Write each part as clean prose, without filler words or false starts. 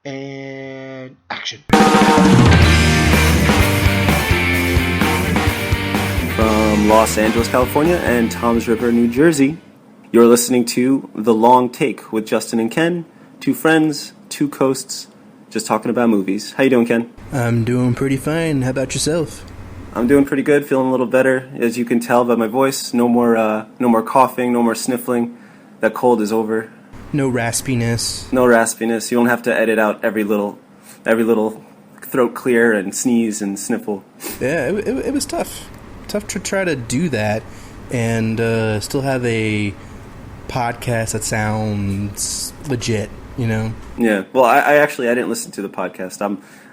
And action. From Los Angeles, California, and Toms River, New Jersey, you're listening to The Long Take with Justyn and Ken, two friends, two coasts, just talking about movies. How you doing, Ken? I'm doing pretty fine. How about yourself? I'm doing pretty good, feeling a little better. As you can tell by my voice, no more coughing, no more sniffling. That cold is over. No raspiness. No raspiness. You don't have to edit out every little throat clear and sneeze and sniffle. Yeah, it was tough. Tough to try to do that and still have a podcast that sounds legit, you know? Yeah. Well, I didn't listen to the podcast.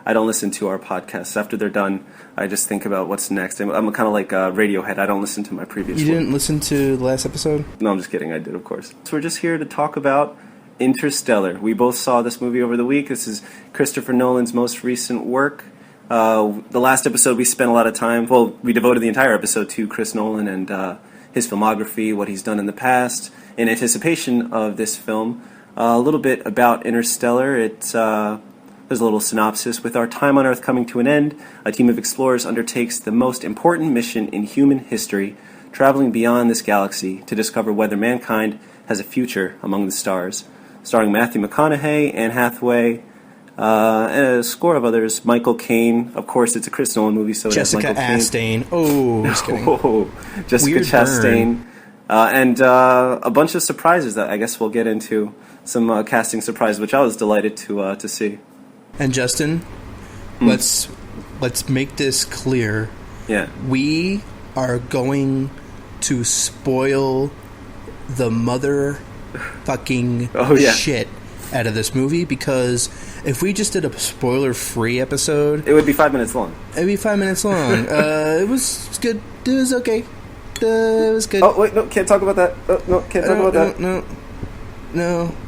I don't listen to our podcasts. After they're done, I just think about what's next. I'm kind of like Radiohead. I don't listen to my previous You didn't listen to the last episode? No, I'm just kidding. I did, of course. So we're just here to talk about Interstellar. We both saw this movie over the week. This is Christopher Nolan's most recent work. The last episode we spent a lot of time, we devoted the entire episode to Chris Nolan and his filmography, what he's done in the past, in anticipation of this film. A little bit about Interstellar. There's a little synopsis. With our time on Earth coming to an end, a team of explorers undertakes the most important mission in human history, traveling beyond this galaxy to discover whether mankind has a future among the stars. Starring Matthew McConaughey, Anne Hathaway, and a score of others. Michael Caine. Of course, it's a Chris Nolan movie, so Jessica it has Michael Chastain. Oh, just kidding. Oh, Jessica Weird Chastain. And a bunch of surprises that I guess we'll get into. Some casting surprises, which I was delighted to see. And Justin, let's make this clear. Yeah. We are going to spoil the motherfucking shit out of this movie, because if we just did a spoiler-free episode, it would be 5 minutes long. It'd be 5 minutes long. It was good. It was okay. It was good. Oh, wait, no, can't talk about that. No, can't talk about that. No.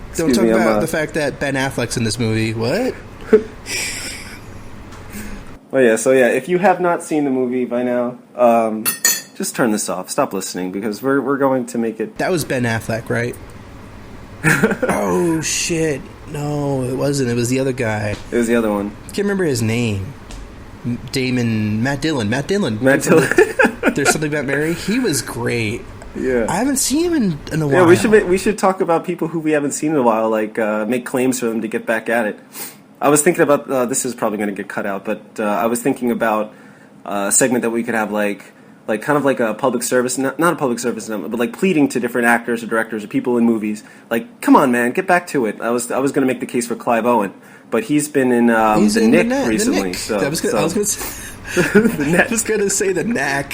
Excuse Don't me, talk about the fact that Ben Affleck's in this movie. What? Well, yeah, if you have not seen the movie by now, just turn this off. Stop listening, because we're going to make it... That was Ben Affleck, right? Oh, shit. No, it wasn't. It was the other guy. It was the other one. Can't remember his name. Matt Dillon. There's Something About Mary. He was great. Yeah. I haven't seen him in a while. Yeah, we should talk about people who we haven't seen in a while, like make claims for them to get back at it. I was thinking about, this is probably going to get cut out, but I was thinking about a segment that we could have like kind of like a public service, not a public service, but like pleading to different actors or directors or people in movies. Like, come on, man, get back to it. I was going to make the case for Clive Owen, but he's been in The Knick recently. I was going to say The Knack,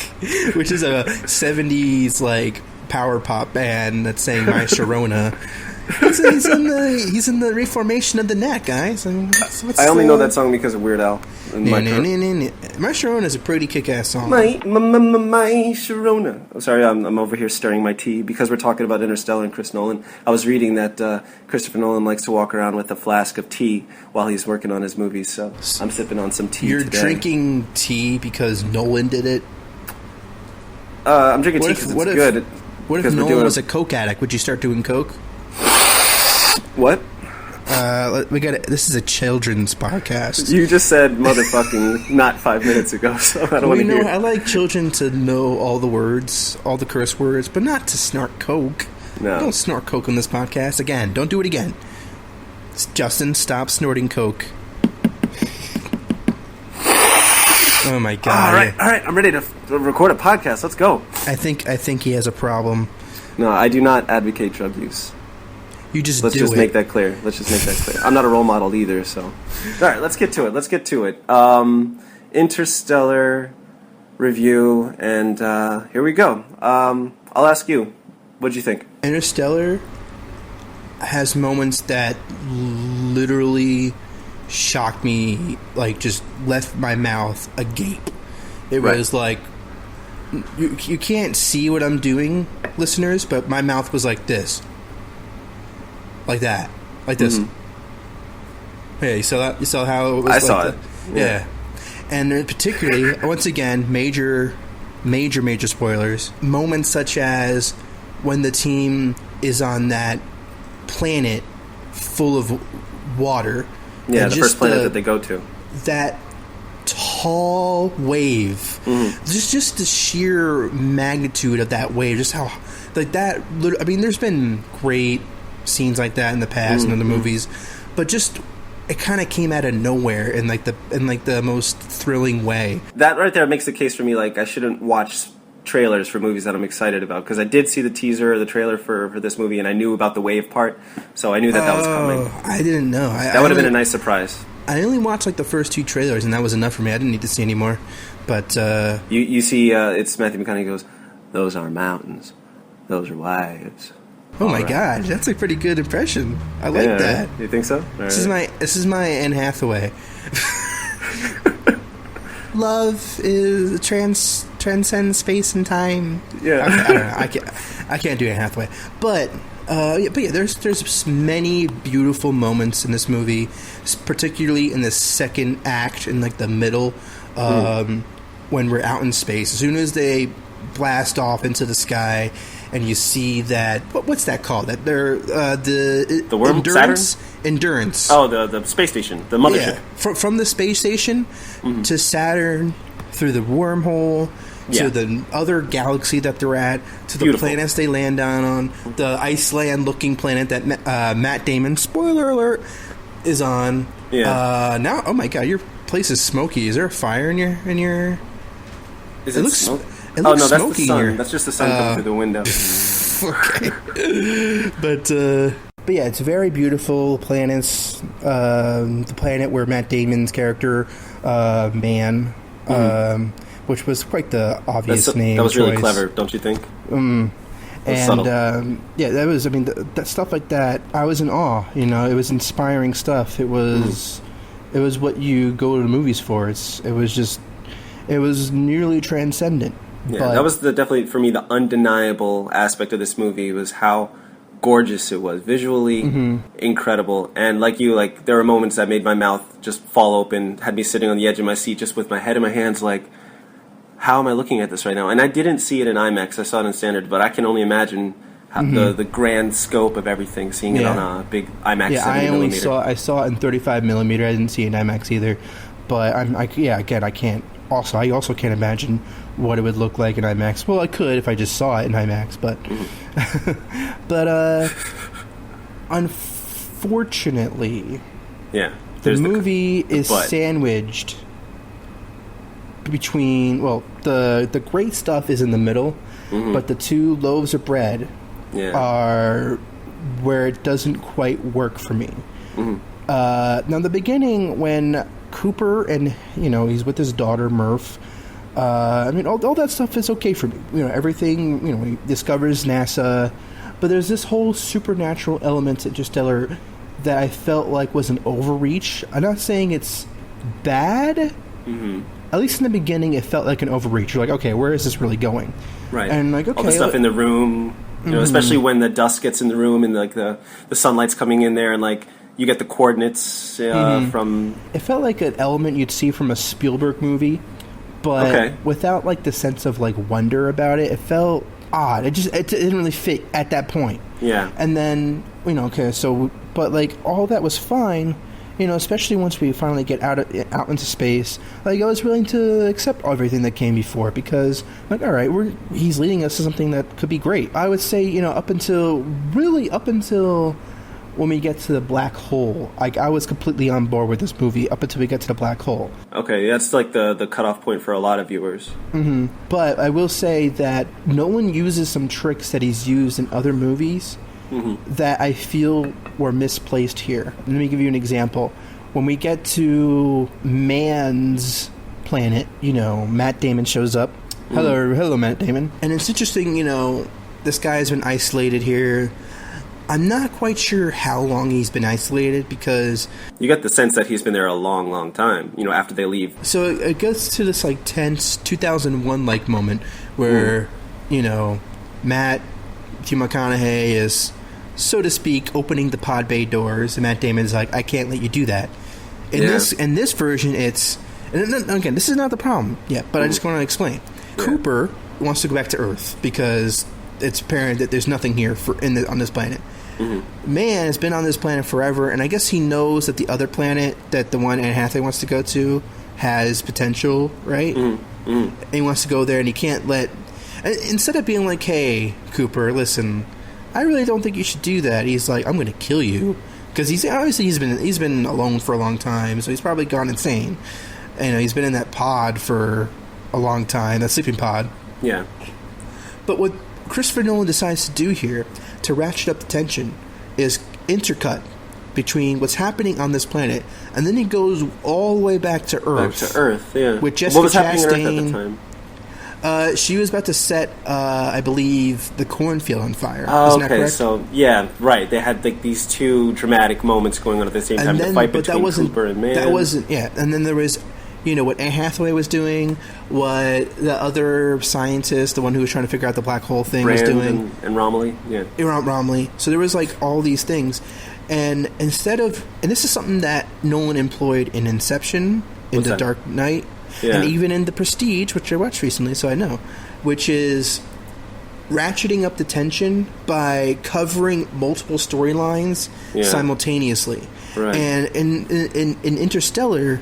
which is a 70s like power pop band that's saying My Sharona. He's in the reformation of The Knack, guys. I only know that song because of Weird Al. My Sharona is a pretty kick-ass song. My Sharona. I'm sorry, I'm over here stirring my tea because we're talking about Interstellar and Chris Nolan. I was reading that Christopher Nolan likes to walk around with a flask of tea while he's working on his movies, so I'm sipping on some tea You're today. Drinking tea because Nolan did it? I'm drinking tea because it's good. What if Nolan was a coke addict? Would you start doing coke? What? This is a children's podcast. You just said motherfucking not 5 minutes ago, so I don't want to hear. I like children to know all the words, all the curse words, but not to snort coke. No. Don't snort coke on this podcast. Again, don't do it again. Justin, stop snorting coke. Oh my god. All right, I'm ready to record a podcast. Let's go. I think he has a problem. No, I do not advocate drug use. Let's just make that clear. I'm not a role model either, so. All right, let's get to it. Interstellar review, and here we go. I'll ask you, what did you think? Interstellar has moments that literally shocked me, like just left my mouth agape. It was like, you can't see what I'm doing, listeners, but my mouth was like this. Like that. Like this. Mm-hmm. Hey, you saw how it was? I saw it. Yeah. And particularly, once again, major spoilers. Moments such as when the team is on that planet full of water Yeah, and the first planet that they go to. That tall wave, just the sheer magnitude of that wave, just how like that. I mean, there's been great scenes like that in the past in other movies, but just it kind of came out of nowhere in the most thrilling way. That right there makes the case for me. Like, I shouldn't watch trailers for movies that I'm excited about, because I did see the teaser or the trailer for this movie, and I knew about the wave part, so I knew that was coming. I didn't know. That would have been a nice surprise. I only watched like the first 2 trailers, and that was enough for me. I didn't need to see any more. But you see, it's Matthew McConaughey goes, "Those are mountains, those are waves." Oh my God, that's a pretty good impression. I like that. You think so? This is my Anne Hathaway. Love is transcends space and time. Yeah, I don't know. I can't do Anne Hathaway, but there's many beautiful moments in this movie, particularly in the second act, in like the middle, when we're out in space. As soon as they blast off into the sky, and you see that what's that called? That they're the worm, Endurance. Saturn? Endurance. Oh, the space station, the mothership. Yeah. From the space station to Saturn, through the wormhole, to the other galaxy that they're at, to the planets they land on, the Iceland-looking planet that Matt Damon, spoiler alert, is on. Yeah. Now, oh my God, your place is smoky. Is there a fire in your? Is it smoke? It looks no, that's smoky the sun. here. That's just the sun coming through the window. Okay. But yeah, it's very beautiful planets. The planet where Matt Damon's character, which was quite the obvious name. That was really choice. clever, don't you think? And that was. I mean, that stuff like that. I was in awe. You know, it was inspiring stuff. It was what you go to the movies for. It was nearly transcendent. Yeah, that was definitely for me the undeniable aspect of this movie, was how gorgeous it was, visually incredible. And like there were moments that made my mouth just fall open, had me sitting on the edge of my seat just with my head in my hands, like, how am I looking at this right now? And I didn't see it in IMAX, I saw it in standard, but I can only imagine how the grand scope of everything, seeing it on a big IMAX 70mm. I saw it in 35mm. I didn't see it in IMAX either, but I can't. I also can't imagine what it would look like in IMAX. Well, I could if I just saw it in IMAX, but unfortunately, the movie is sandwiched between. Well, the great stuff is in the middle, but the 2 loaves of bread are where it doesn't quite work for me. Now, in the beginning, when Cooper and he's with his daughter Murph, I mean, all that stuff is okay for me. Everything. He discovers NASA, but there's this whole supernatural element to Interstellar that I felt like was an overreach. I'm not saying it's bad. At least in the beginning, it felt like an overreach. You're like, okay, where is this really going? Right. And like, okay, all the stuff in the room. Especially when the dust gets in the room and like the sunlight's coming in there, and like you get the coordinates from. It felt like an element you'd see from a Spielberg movie, but without like the sense of like wonder about it. It felt odd. It didn't really fit at that point. Yeah. And then but like all that was fine. Especially once we finally get out into space, like I was willing to accept everything that came before, because like, all right, he's leading us to something that could be great. I would say, up until when we get to the black hole, like I was completely on board with this movie up until we get to the black hole. Okay, that's like the cutoff point for a lot of viewers. But I will say that Nolan uses some tricks that he's used in other movies that I feel were misplaced here. Let me give you an example. When we get to Man's planet, Matt Damon shows up. Hello, Matt Damon. And it's interesting, this guy's been isolated here. I'm not quite sure how long he's been isolated, because you get the sense that he's been there a long, long time, after they leave. So it goes to this like tense 2001 like moment where, Matthew McConaughey is, so to speak, opening the pod bay doors, and Matt Damon's like, I can't let you do that. In this version, it's, and again, this is not the problem yet, but I just want to explain. Cooper wants to go back to Earth because it's apparent that there's nothing here on this planet. Man has been on this planet forever, and I guess he knows that the other planet that the one Anne Hathaway wants to go to has potential, right? And he wants to go there, and he can't let... Instead of being like, hey, Cooper, listen, I really don't think you should do that, he's like, I'm going to kill you. Because he's been alone for a long time, so he's probably gone insane. He's been in that pod for a long time, that sleeping pod. Yeah. But what Christopher Nolan decides to do here, to ratchet up the tension, is intercut between what's happening on this planet, and then he goes all the way back to Earth. Back to Earth, yeah. With Jessica what was happening on Earth Chastain. at the time? She was about to set, I believe, the cornfield on fire. Oh, Isn't that okay, correct? so, yeah, right. They had like these two dramatic moments going on at the same time, the fight between Cooper and Man. That wasn't, yeah. And then there was, what Anne Hathaway was doing, what the other scientist, the one who was trying to figure out the black hole thing, was doing. And Romilly, yeah. Romilly. So there was, like, all these things. And instead of... And this is something that Nolan employed in Inception, in The Dark Knight, yeah. and even in The Prestige, which I watched recently, so I know, which is ratcheting up the tension by covering multiple storylines simultaneously. Right. And in Interstellar,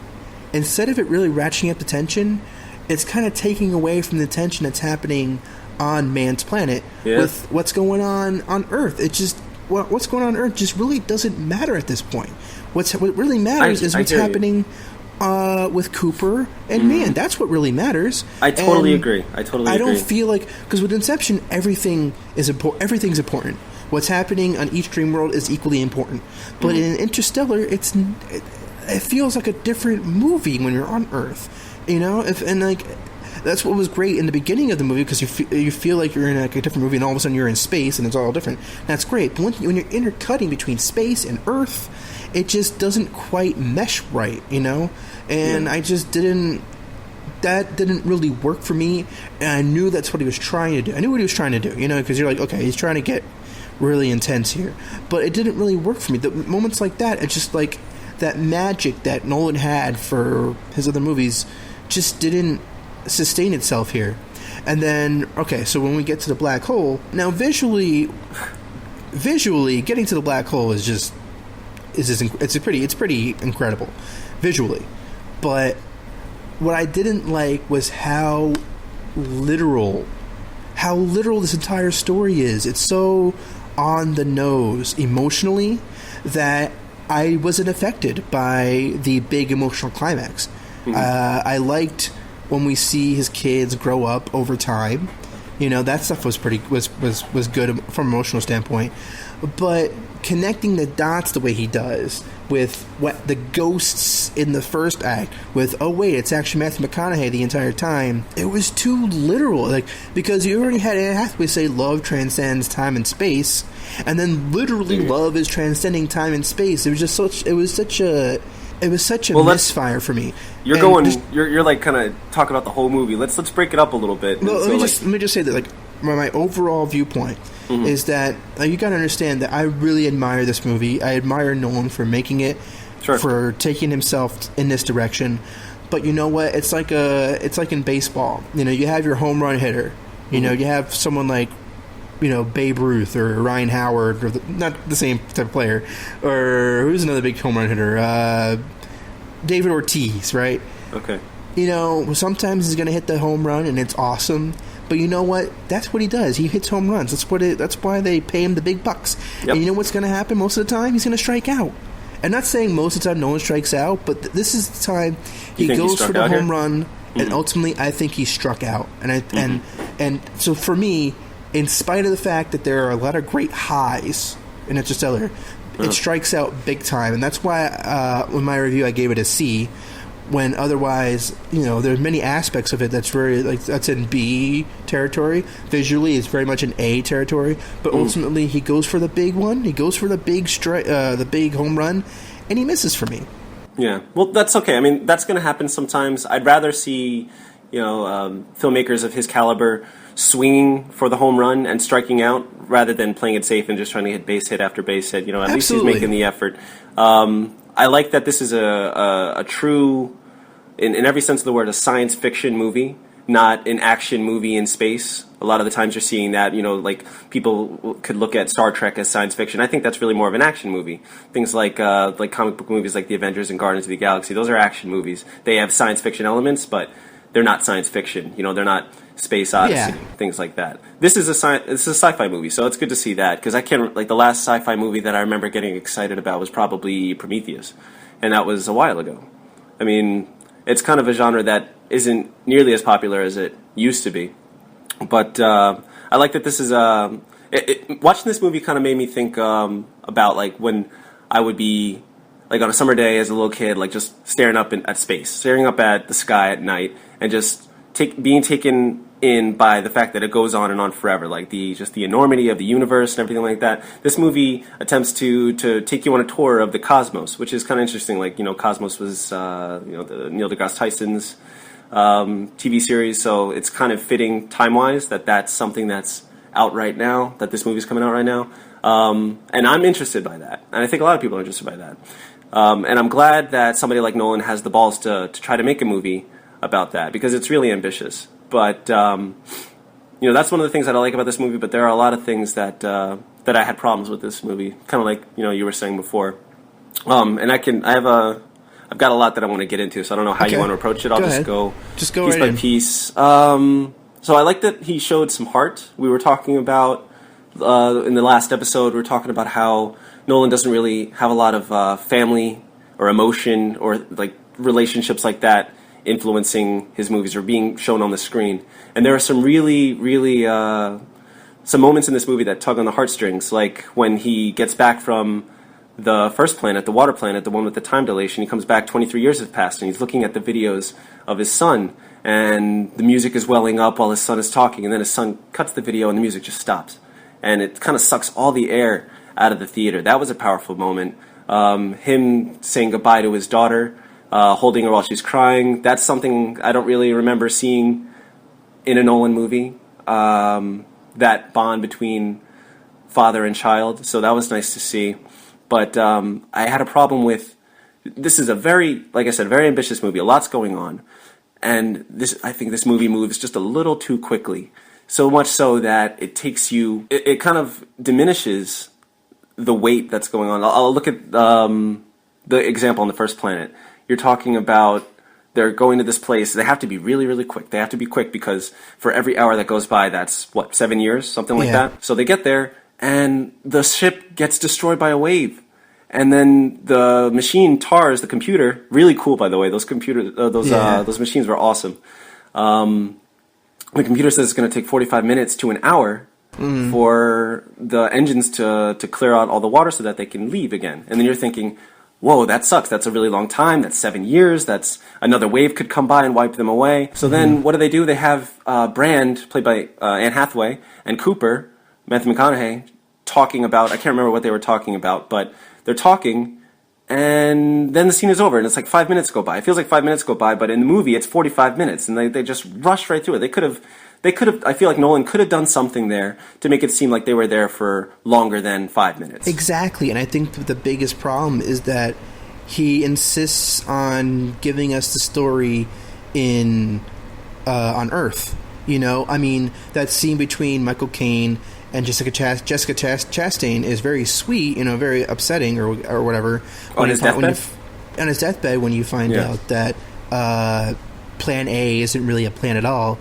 instead of it really ratcheting up the tension, it's kind of taking away from the tension that's happening on man's planet with what's going on Earth. It just... What's going on Earth just really doesn't matter at this point. What really matters is what's happening with Cooper and Man. That's what really matters. I totally agree. I don't feel like... Because with Inception, everything's important. What's happening on each dream world is equally important. But in Interstellar, it feels like a different movie when you're on Earth. That's what was great in the beginning of the movie, because you feel like you're in a different movie, and all of a sudden you're in space, and it's all different. That's great. But when you're intercutting between space and Earth, it just doesn't quite mesh right, And I just didn't... That didn't really work for me, and I knew that's what he was trying to do. I knew what he was trying to do, because you're like, okay, he's trying to get really intense here. But it didn't really work for me. The moments like that, it's just like that magic that Nolan had for his other movies just didn't sustain itself here. And then, okay, so when we get to the black hole, now visually getting to the black hole it's pretty incredible visually. But what I didn't like was how literal this entire story is. It's so on the nose emotionally that I wasn't affected by the big emotional climax. I liked when we see his kids grow up over time. That stuff was was good from an emotional standpoint. But connecting the dots the way he does with what the ghosts in the first act with, oh wait, it's actually Matthew McConaughey the entire time, it was too literal. Because you already had Anne Hathaway say love transcends time and space, and then literally love is transcending time and space. It was such a misfire for me. You're like kind of talking about the whole movie. Let's break it up a little bit. Well, let me just say that my overall viewpoint is that you got to understand that I really admire this movie. I admire Nolan for making it, for taking himself in this direction. But you know what? It's like in baseball. You have your home run hitter. You have someone like Babe Ruth or Ryan Howard, or not the same type of player, or who's another big home run hitter? David Ortiz, right? Okay. Sometimes he's going to hit the home run and it's awesome. But you know what? That's what he does. He hits home runs. That's why they pay him the big bucks. Yep. And you know what's going to happen most of the time? He's going to strike out. I'm not saying most of the time no one strikes out, but this is the time he goes for the home run, and ultimately I think he struck out. And so for me, in spite of the fact that there are a lot of great highs in Interstellar, it strikes out big time. And that's why in my review I gave it a C, when otherwise, there's many aspects of it that's very, that's in B territory. Visually, it's very much in A territory. But ultimately, he goes for the big one. He goes for the big the big home run, and he misses for me. Yeah, well, that's okay. I mean, that's going to happen sometimes. I'd rather see, filmmakers of his caliber swinging for the home run and striking out rather than playing it safe and just trying to hit base hit after base hit. At least he's making the effort. I like that this is a true, in every sense of the word, a science fiction movie. not an action movie in space. A lot of the times you're seeing that, like people could look at Star Trek as science fiction. I think that's really more of an action movie. Things like comic book movies like The Avengers and Guardians of the Galaxy, those are action movies. They have science fiction elements, but they're not science fiction. They're not Space Odyssey, things like that. This is a sci-fi movie, so it's good to see that, because I can't, like, the last sci-fi movie that I remember getting excited about was probably Prometheus, and that was a while ago. I mean, it's kind of a genre that isn't nearly as popular as it used to be, but I like that this is watching this movie kind of made me think about, like, when I would be, like, on a summer day as a little kid, like, just staring up at space, staring up at the sky at night, and just being taken in by the fact that it goes on and on forever, like the enormity of the universe and everything like that. This movie attempts to take you on a tour of the cosmos, which is kind of interesting. Like, Cosmos was the Neil deGrasse Tyson's TV series, so it's kind of fitting time-wise that that's something that's out right now, that this movie's coming out right now. And I'm interested by that, and I think a lot of people are interested by that. And I'm glad that somebody like Nolan has the balls to try to make a movie about that, because it's really ambitious. But that's one of the things that I like about this movie. But there are a lot of things that I had problems with this movie, kind of like you were saying before. And I've got a lot that I want to get into, so I don't know how you want to approach it. I'll just go piece right by piece. So I like that he showed some heart. We were talking about in the last episode, we were talking about how Nolan doesn't really have a lot of family or emotion or like relationships like that influencing his movies or being shown on the screen. And there are some really, really some moments in this movie that tug on the heartstrings, like when he gets back from the first planet, the water planet, the one with the time dilation. He comes back, 23 years have passed, and he's looking at the videos of his son, and the music is welling up while his son is talking, and then his son cuts the video and the music just stops. And it kind of sucks all the air out of the theater. That was a powerful moment. Him saying goodbye to his daughter, holding her while she's crying. That's something I don't really remember seeing in a Nolan movie, that bond between father and child. So that was nice to see. But I had a problem with, this is a very, like I said, very ambitious movie. A lot's going on. And I think this movie moves just a little too quickly. So much so that it takes you, it kind of diminishes the weight that's going on. I'll look at the example on the first planet. You're talking about they're going to this place. They have to be really, really quick. They have to be quick because for every hour that goes by, that's, 7 years? Something like that? So they get there, and the ship gets destroyed by a wave. And then the machine tars the computer. Really cool, by the way. Those those machines were awesome. The computer says it's going to take 45 minutes to an hour for the engines to clear out all the water so that they can leave again. And then you're thinking, whoa, that sucks. That's a really long time. That's 7 years. That's another wave could come by and wipe them away. So then what do? They have Brand, played by Anne Hathaway, and Cooper, Matthew McConaughey, talking about, I can't remember what they were talking about, but they're talking, and then the scene is over, and it's like 5 minutes go by. It feels like 5 minutes go by, but in the movie, it's 45 minutes, and they just rush right through it. They could have, I feel like Nolan could have done something there to make it seem like they were there for longer than 5 minutes. Exactly, and I think the biggest problem is that he insists on giving us the story on Earth. I mean, that scene between Michael Caine and Jessica Chastain is very sweet, very upsetting or whatever. On his deathbed? On his deathbed, when you find out that Plan A isn't really a plan at all.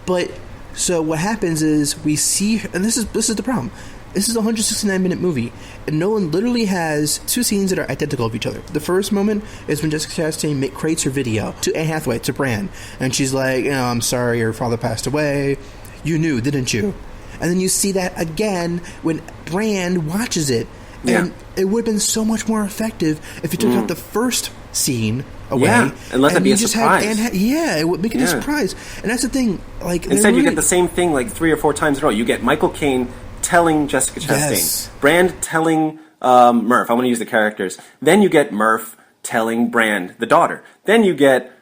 But so what happens is we see, and this is the problem. This is a 169-minute movie, and Nolan literally has two scenes that are identical of each other. The first moment is when Jessica Chastain creates her video to Anne Hathaway, to Brand, and she's like, I'm sorry, your father passed away. You knew, didn't you? And then you see that again when Brand watches it. And it would have been so much more effective if you took out the first scene away. Yeah, and let that be a surprise. It would make it a surprise. And that's the thing. Like, instead, you get the same thing like 3 or 4 times in a row. You get Michael Caine telling Jessica Chastain. Brand telling Murph. I want to use the characters. Then you get Murph telling Brand, the daughter. Then you get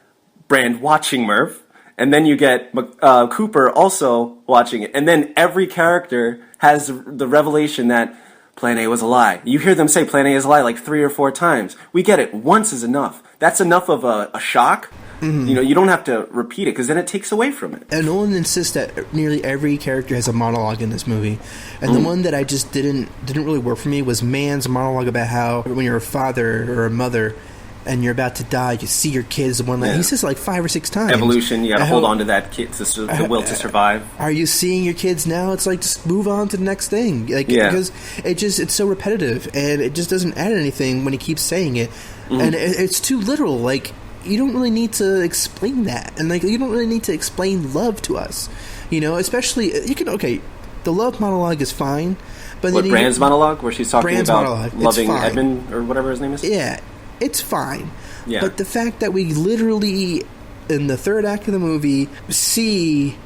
Brand watching Murph. And then you get Cooper also watching it. And then every character has the revelation that Plan A was a lie. You hear them say Plan A is a lie like 3 or 4 times. We get it. Once is enough. That's enough of a shock You know, you don't have to repeat it because then it takes away from it. And Nolan insists that nearly every character has a monologue in this movie, and the one that I just didn't really work for me was Man's monologue about how when you're a father or a mother and you're about to die, you see your kids. The one like he says like 5 or 6 times. Evolution, you got to hold on to that kid, the will to survive. Are you seeing your kids now? It's like just move on to the next thing, like because it's so repetitive and it just doesn't add anything when he keeps saying it, and it's too literal. Like, you don't really need to explain that, and like you don't really need to explain love to us, you know. Especially you can the love monologue is fine, but what, Brand's monologue where she's talking about loving Edmund or whatever his name is. Yeah, it's fine. Yeah. But the fact that we literally in the third act of the movie see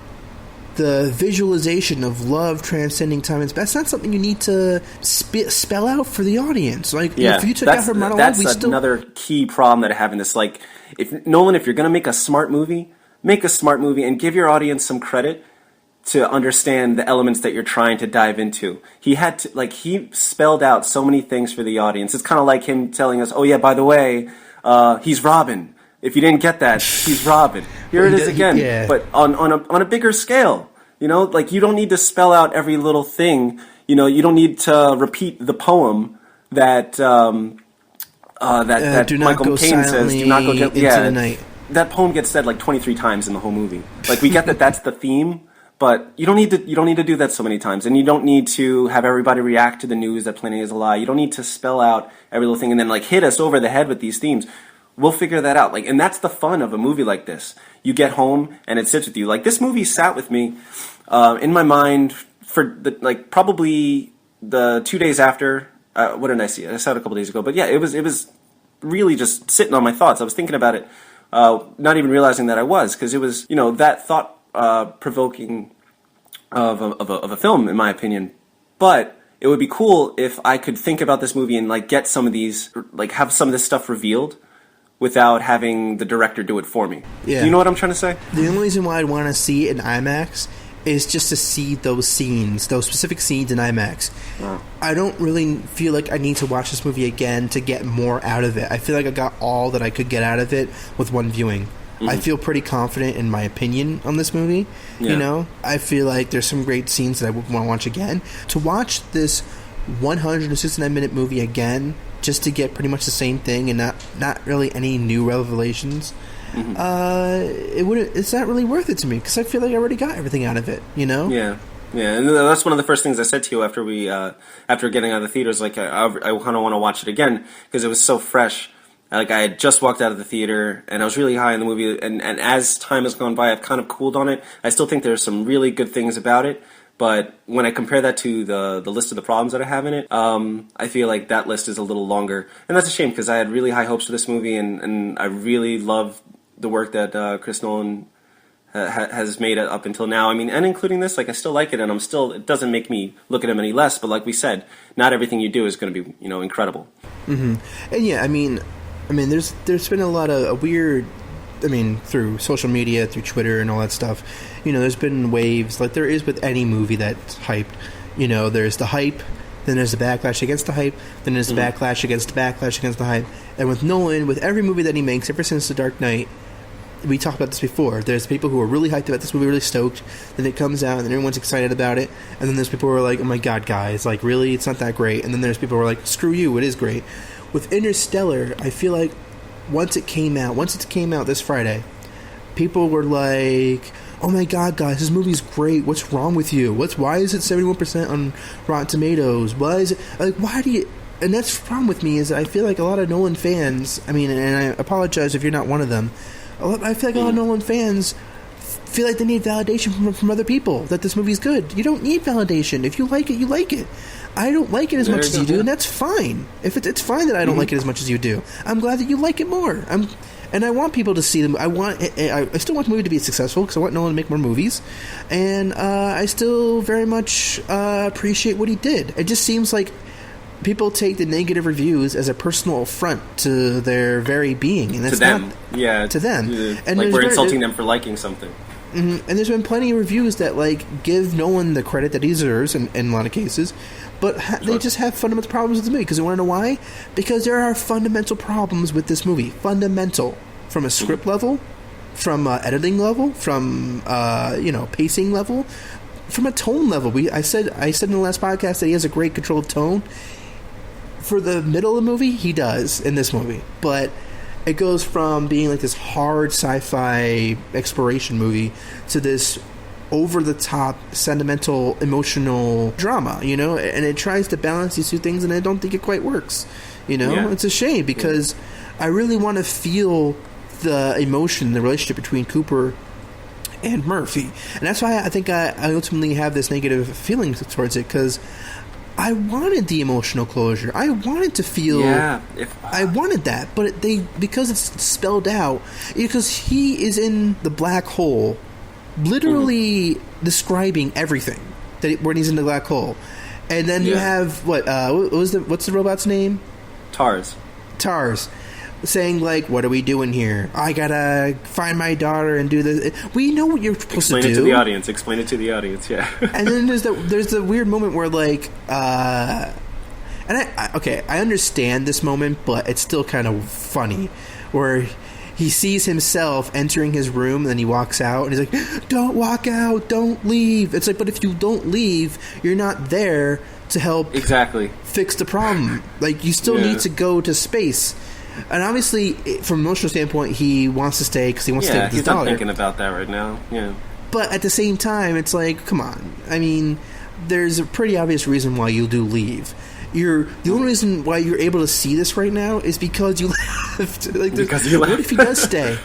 the visualization of love transcending time and space, that's not something you need to spell out for the audience. Like, if you took out her monologue, that's another key problem that I have in this. Like, if you're going to make a smart movie and give your audience some credit to understand the elements that you're trying to dive into. He spelled out so many things for the audience. It's kind of like him telling us, oh yeah, by the way, he's Robin. If you didn't get that, he's Robin. Here it is again, but on a bigger scale. You know, like, you don't need to spell out every little thing. You know, you don't need to repeat the poem that Michael Caine says. Do not go into the night. That poem gets said like 23 times in the whole movie. Like, we get that that's the theme, but you don't need to do that so many times, and you don't need to have everybody react to the news that planning is a lie. You don't need to spell out every little thing and then like hit us over the head with these themes. We'll figure that out. Like, and that's the fun of a movie like this. You get home and it sits with you. Like, this movie sat with me in my mind for probably the 2 days after. What did I see? I saw it a couple days ago. But yeah, it was really just sitting on my thoughts. I was thinking about it, not even realizing that I was, because it was, you know, that thought provoking of a film, in my opinion. But it would be cool if I could think about this movie and like get some of these, like have some of this stuff revealed without having the director do it for me. Yeah. Do you know what I'm trying to say? The only reason why I'd want to see it in IMAX is just to see those scenes, those specific scenes in IMAX. Oh. I don't really feel like I need to watch this movie again to get more out of it. I feel like I got all that I could get out of it with one viewing. I feel pretty confident in my opinion on this movie. Yeah. You know, I feel like there's some great scenes that I would want to watch again. To watch this 169-minute movie again, just to get pretty much the same thing and not really any new revelations, it's not really worth it to me, because I feel like I already got everything out of it. You know? Yeah. Yeah, and that's one of the first things I said to you after getting out of the theaters. Like, I kind of want to watch it again because it was so fresh. Like, I had just walked out of the theater, and I was really high in the movie, and as time has gone by, I've kind of cooled on it. I still think there's some really good things about it, but when I compare that to the list of the problems that I have in it, I feel like that list is a little longer. And that's a shame, because I had really high hopes for this movie, and I really love the work that Chris Nolan has made it up until now. I mean, and including this, like, I still like it, and it doesn't make me look at him any less, but like we said, not everything you do is going to be, you know, incredible. And yeah, I mean, there's been a lot of weird, through social media, through Twitter and all that stuff, you know, there's been waves, like there is with any movie that's hyped. You know, there's the hype, then there's the backlash against the hype, then there's the backlash against the backlash against the hype. And with Nolan, with every movie that he makes, ever since The Dark Knight, we talked about this before, there's people who are really hyped about this movie, really stoked, then it comes out and everyone's excited about it, and then there's people who are like, oh my god, guys, like, really, it's not that great, and then there's people who are like, screw you, it is great. With Interstellar, I feel like once it came out this Friday, people were like, oh my god, guys, this movie's great, what's wrong with you? Why is it 71% on Rotten Tomatoes? Why is it, like, why do you... And that's the problem with me, is I feel like a lot of Nolan fans, and I apologize if you're not one of them, I feel like a lot of Nolan fans feel like they need validation from other people, that this movie's good. You don't need validation. If you like it, you like it. I don't like it as much as you do, and that's fine. If it's fine that I don't like it as much as you do. I'm glad that you like it more. And I want people to see them. I still want the movie to be successful, because I want Nolan to make more movies. And I still very much appreciate what he did. It just seems like people take the negative reviews as a personal affront to their very being, and that's to them. To them. And like, we're insulting them for liking something. And there's been plenty of reviews that like give Nolan the credit that he deserves in a lot of cases, but they just have fundamental problems with the movie. Because you want to know why? Because there are fundamental problems with this movie. Fundamental. From a script level, from editing level, from pacing level, from a tone level. I said in the last podcast that he has a great controlled tone. For the middle of the movie, he does in this movie, but it goes from being like this hard sci-fi exploration movie to this over-the-top, sentimental, emotional drama, and it tries to balance these two things, and I don't think it quite works. It's a shame because I really want to feel the emotion, the relationship between Cooper and Murphy, and that's why I think I ultimately have this negative feeling towards it, because I wanted the emotional closure. I wanted to feel. Yeah, I wanted that, but because it's spelled out, because he is in the black hole, literally describing everything when he's in the black hole, and then you have what's the robot's name? Tars. Saying like, "What are we doing here? I gotta find my daughter and do this." We know what you're supposed to do. Explain it to the audience. Yeah. And then there's the weird moment where like, and I understand this moment, but it's still kind of funny, where he sees himself entering his room, and then he walks out, and he's like, "Don't walk out, don't leave." It's like, but if you don't leave, you're not there to help fix the problem. Like, you still need to go to space. And obviously, from an emotional standpoint, he wants to stay because he wants to stay with his daughter. Yeah, he's not thinking about that right now. Yeah. But at the same time, it's like, come on. I mean, there's a pretty obvious reason why you do leave. The only reason why you're able to see this right now is because you left. Because you left. What if he does stay?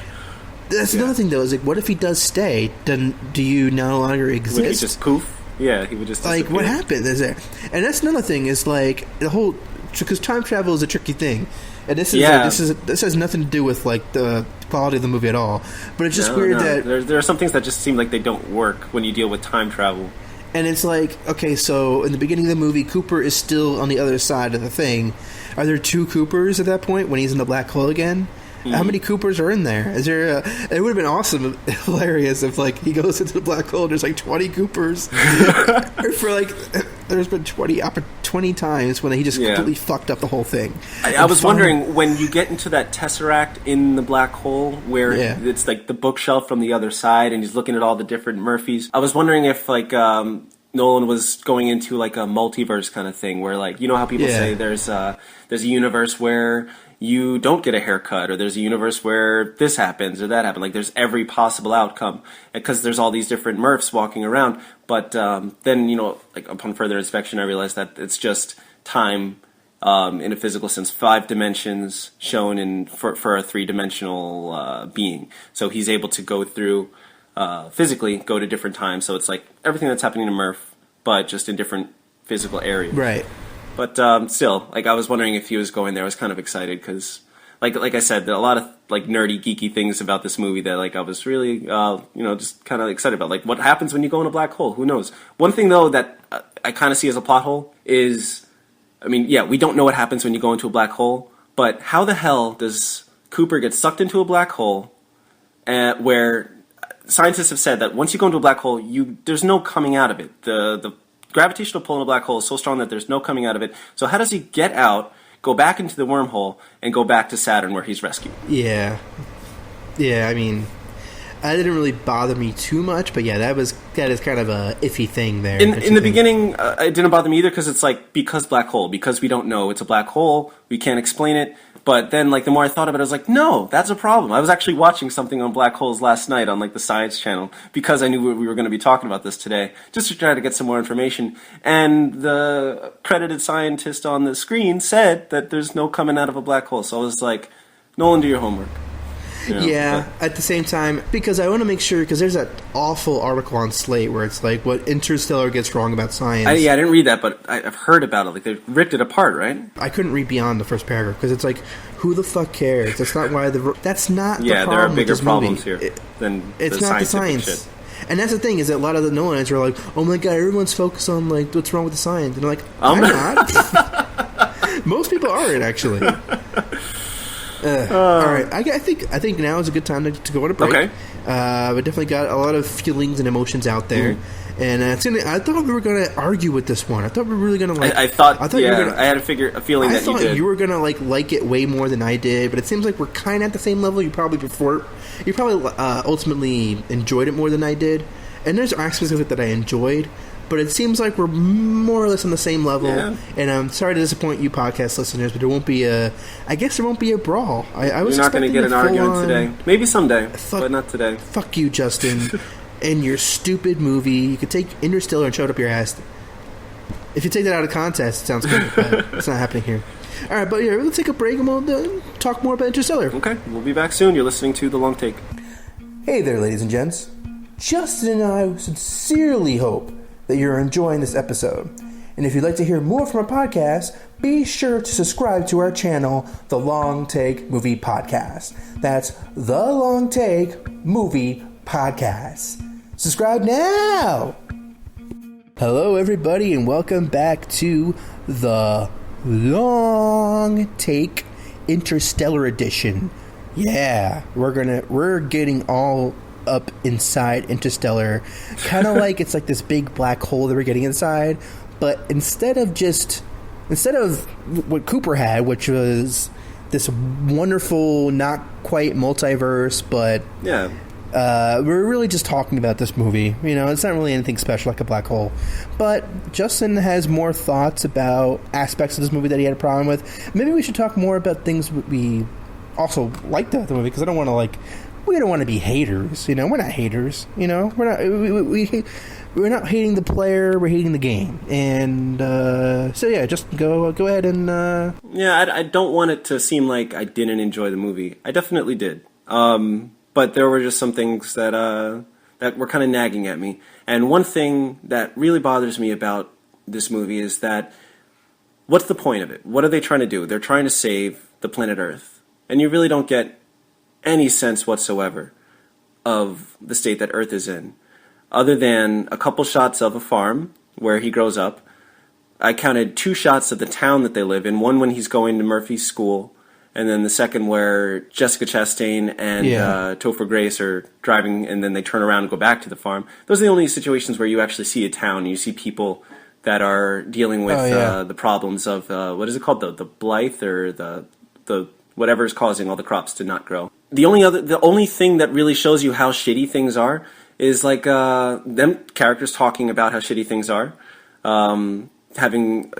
That's another thing, though. Is like, what if he does stay? Then do you no longer exist? Would he just poof? Yeah, he would just disappear. Like, what happened? Is there? And that's another thing. Is like the whole, because time travel is a tricky thing. And this has nothing to do with like the quality of the movie at all. But it's just weird that there are some things that just seem like they don't work when you deal with time travel. And it's like, okay, so in the beginning of the movie, Cooper is still on the other side of the thing. Are there two Coopers at that point when he's in the black hole again? Mm-hmm. How many Coopers are in there? Is there? It would have been awesome, hilarious if like he goes into the black hole and there's like 20 Coopers. For like, there's been 20 times when he just completely fucked up the whole thing. I was wondering, when you get into that tesseract in the black hole where it's like the bookshelf from the other side and he's looking at all the different Murphys. I was wondering if like Nolan was going into like a multiverse kind of thing where, like, you know how people say there's a universe where you don't get a haircut, or there's a universe where this happens or that happens. Like, there's every possible outcome because there's all these different Murphs walking around. But then, you know, like upon further inspection, I realized that it's just time in a physical sense, 5 dimensions shown in for a 3-dimensional being. So he's able to go through physically, go to different times. So it's like everything that's happening to Murph, but just in different physical areas. Right. But still, like, I was wondering if he was going there. I was kind of excited because, like I said, there are a lot of like nerdy, geeky things about this movie that like I was really, just kind of excited about. Like, what happens when you go in a black hole? Who knows? One thing though that I kind of see as a plot hole is, I mean, we don't know what happens when you go into a black hole, but how the hell does Cooper get sucked into a black hole, where scientists have said that once you go into a black hole, there's no coming out of it. The gravitational pull in a black hole is so strong that there's no coming out of it. So how does he get out, go back into the wormhole, and go back to Saturn where he's rescued? Yeah, I mean, that didn't really bother me too much, but that is kind of a iffy thing there. In the beginning, it didn't bother me either because it's like, because black hole, because we don't know. It's a black hole, we can't explain it. But then, like, the more I thought about it, I was like, no, that's a problem. I was actually watching something on black holes last night on, like, the Science Channel because I knew we were going to be talking about this today, just to try to get some more information. And the credited scientist on the screen said that there's no coming out of a black hole. So I was like, Nolan, do your homework. At the same time, because I want to make sure, because there's that awful article on Slate where it's like what Interstellar gets wrong about science. I didn't read that, but I've heard about it. Like, they ripped it apart, right? I couldn't read beyond the first paragraph because it's like, who the fuck cares? That's not why that's not the problem. There are bigger problems here than it's the not the scientific science. shit. And that's the thing, is that a lot of the Nolans are like, oh my god, everyone's focused on like what's wrong with the science, and I'm like, I'm not. Most people aren't, actually. All right, I think now is a good time to go on a break. Okay. We definitely got a lot of feelings and emotions out there, and I thought we were going to argue with this one. I thought we were really going to I had a feeling that you did. I thought you were going to like it way more than I did, but it seems like we're kind of at the same level. You probably ultimately enjoyed it more than I did, and there's aspects of it that I enjoyed. But it seems like we're more or less on the same level, and I'm sorry to disappoint you podcast listeners, but there won't be a brawl. I was You're not going to get an argument today. Maybe someday, but not today. Fuck you, Justyn, and your stupid movie. You could take Interstellar and shove it up your ass. If you take that out of context, it sounds good, but it's not happening here. All right, but yeah, let's take a break and we'll talk more about Interstellar. Okay, we'll be back soon. You're listening to The Long Take. Hey there, ladies and gents. Justyn and I sincerely hope that you're enjoying this episode. And if you'd like to hear more from our podcast, be sure to subscribe to our channel, The Long Take Movie Podcast. That's The Long Take Movie Podcast. Subscribe now! Hello, everybody, and welcome back to The Long Take Interstellar Edition. Yeah, we're getting all up inside Interstellar, kind of like it's like this big black hole that we're getting inside, but instead of what Cooper had, which was this wonderful, not quite multiverse, but we're really just talking about this movie. You know, it's not really anything special like a black hole, but Justyn has more thoughts about aspects of this movie that he had a problem with. Maybe we should talk more about things we also liked about the movie, because we don't want to be haters, you know. We're not haters, you know. We're not hating the player. We're hating the game, and so yeah, just go ahead and. I don't want it to seem like I didn't enjoy the movie. I definitely did, but there were just some things that were kind of nagging at me. And one thing that really bothers me about this movie is that, what's the point of it? What are they trying to do? They're trying to save the planet Earth, and you really don't get any sense whatsoever of the state that Earth is in, other than a couple shots of a farm where he grows up. I counted 2 shots of the town that they live in, one when he's going to Murphy's school, and then the second where Jessica Chastain and Topher Grace are driving, and then they turn around and go back to the farm. Those are the only situations where you actually see a town, and you see people that are dealing with the problems of, what is it called, the blight, or the whatever is causing all the crops to not grow. The only thing that really shows you how shitty things are is like them characters talking about how shitty things are, having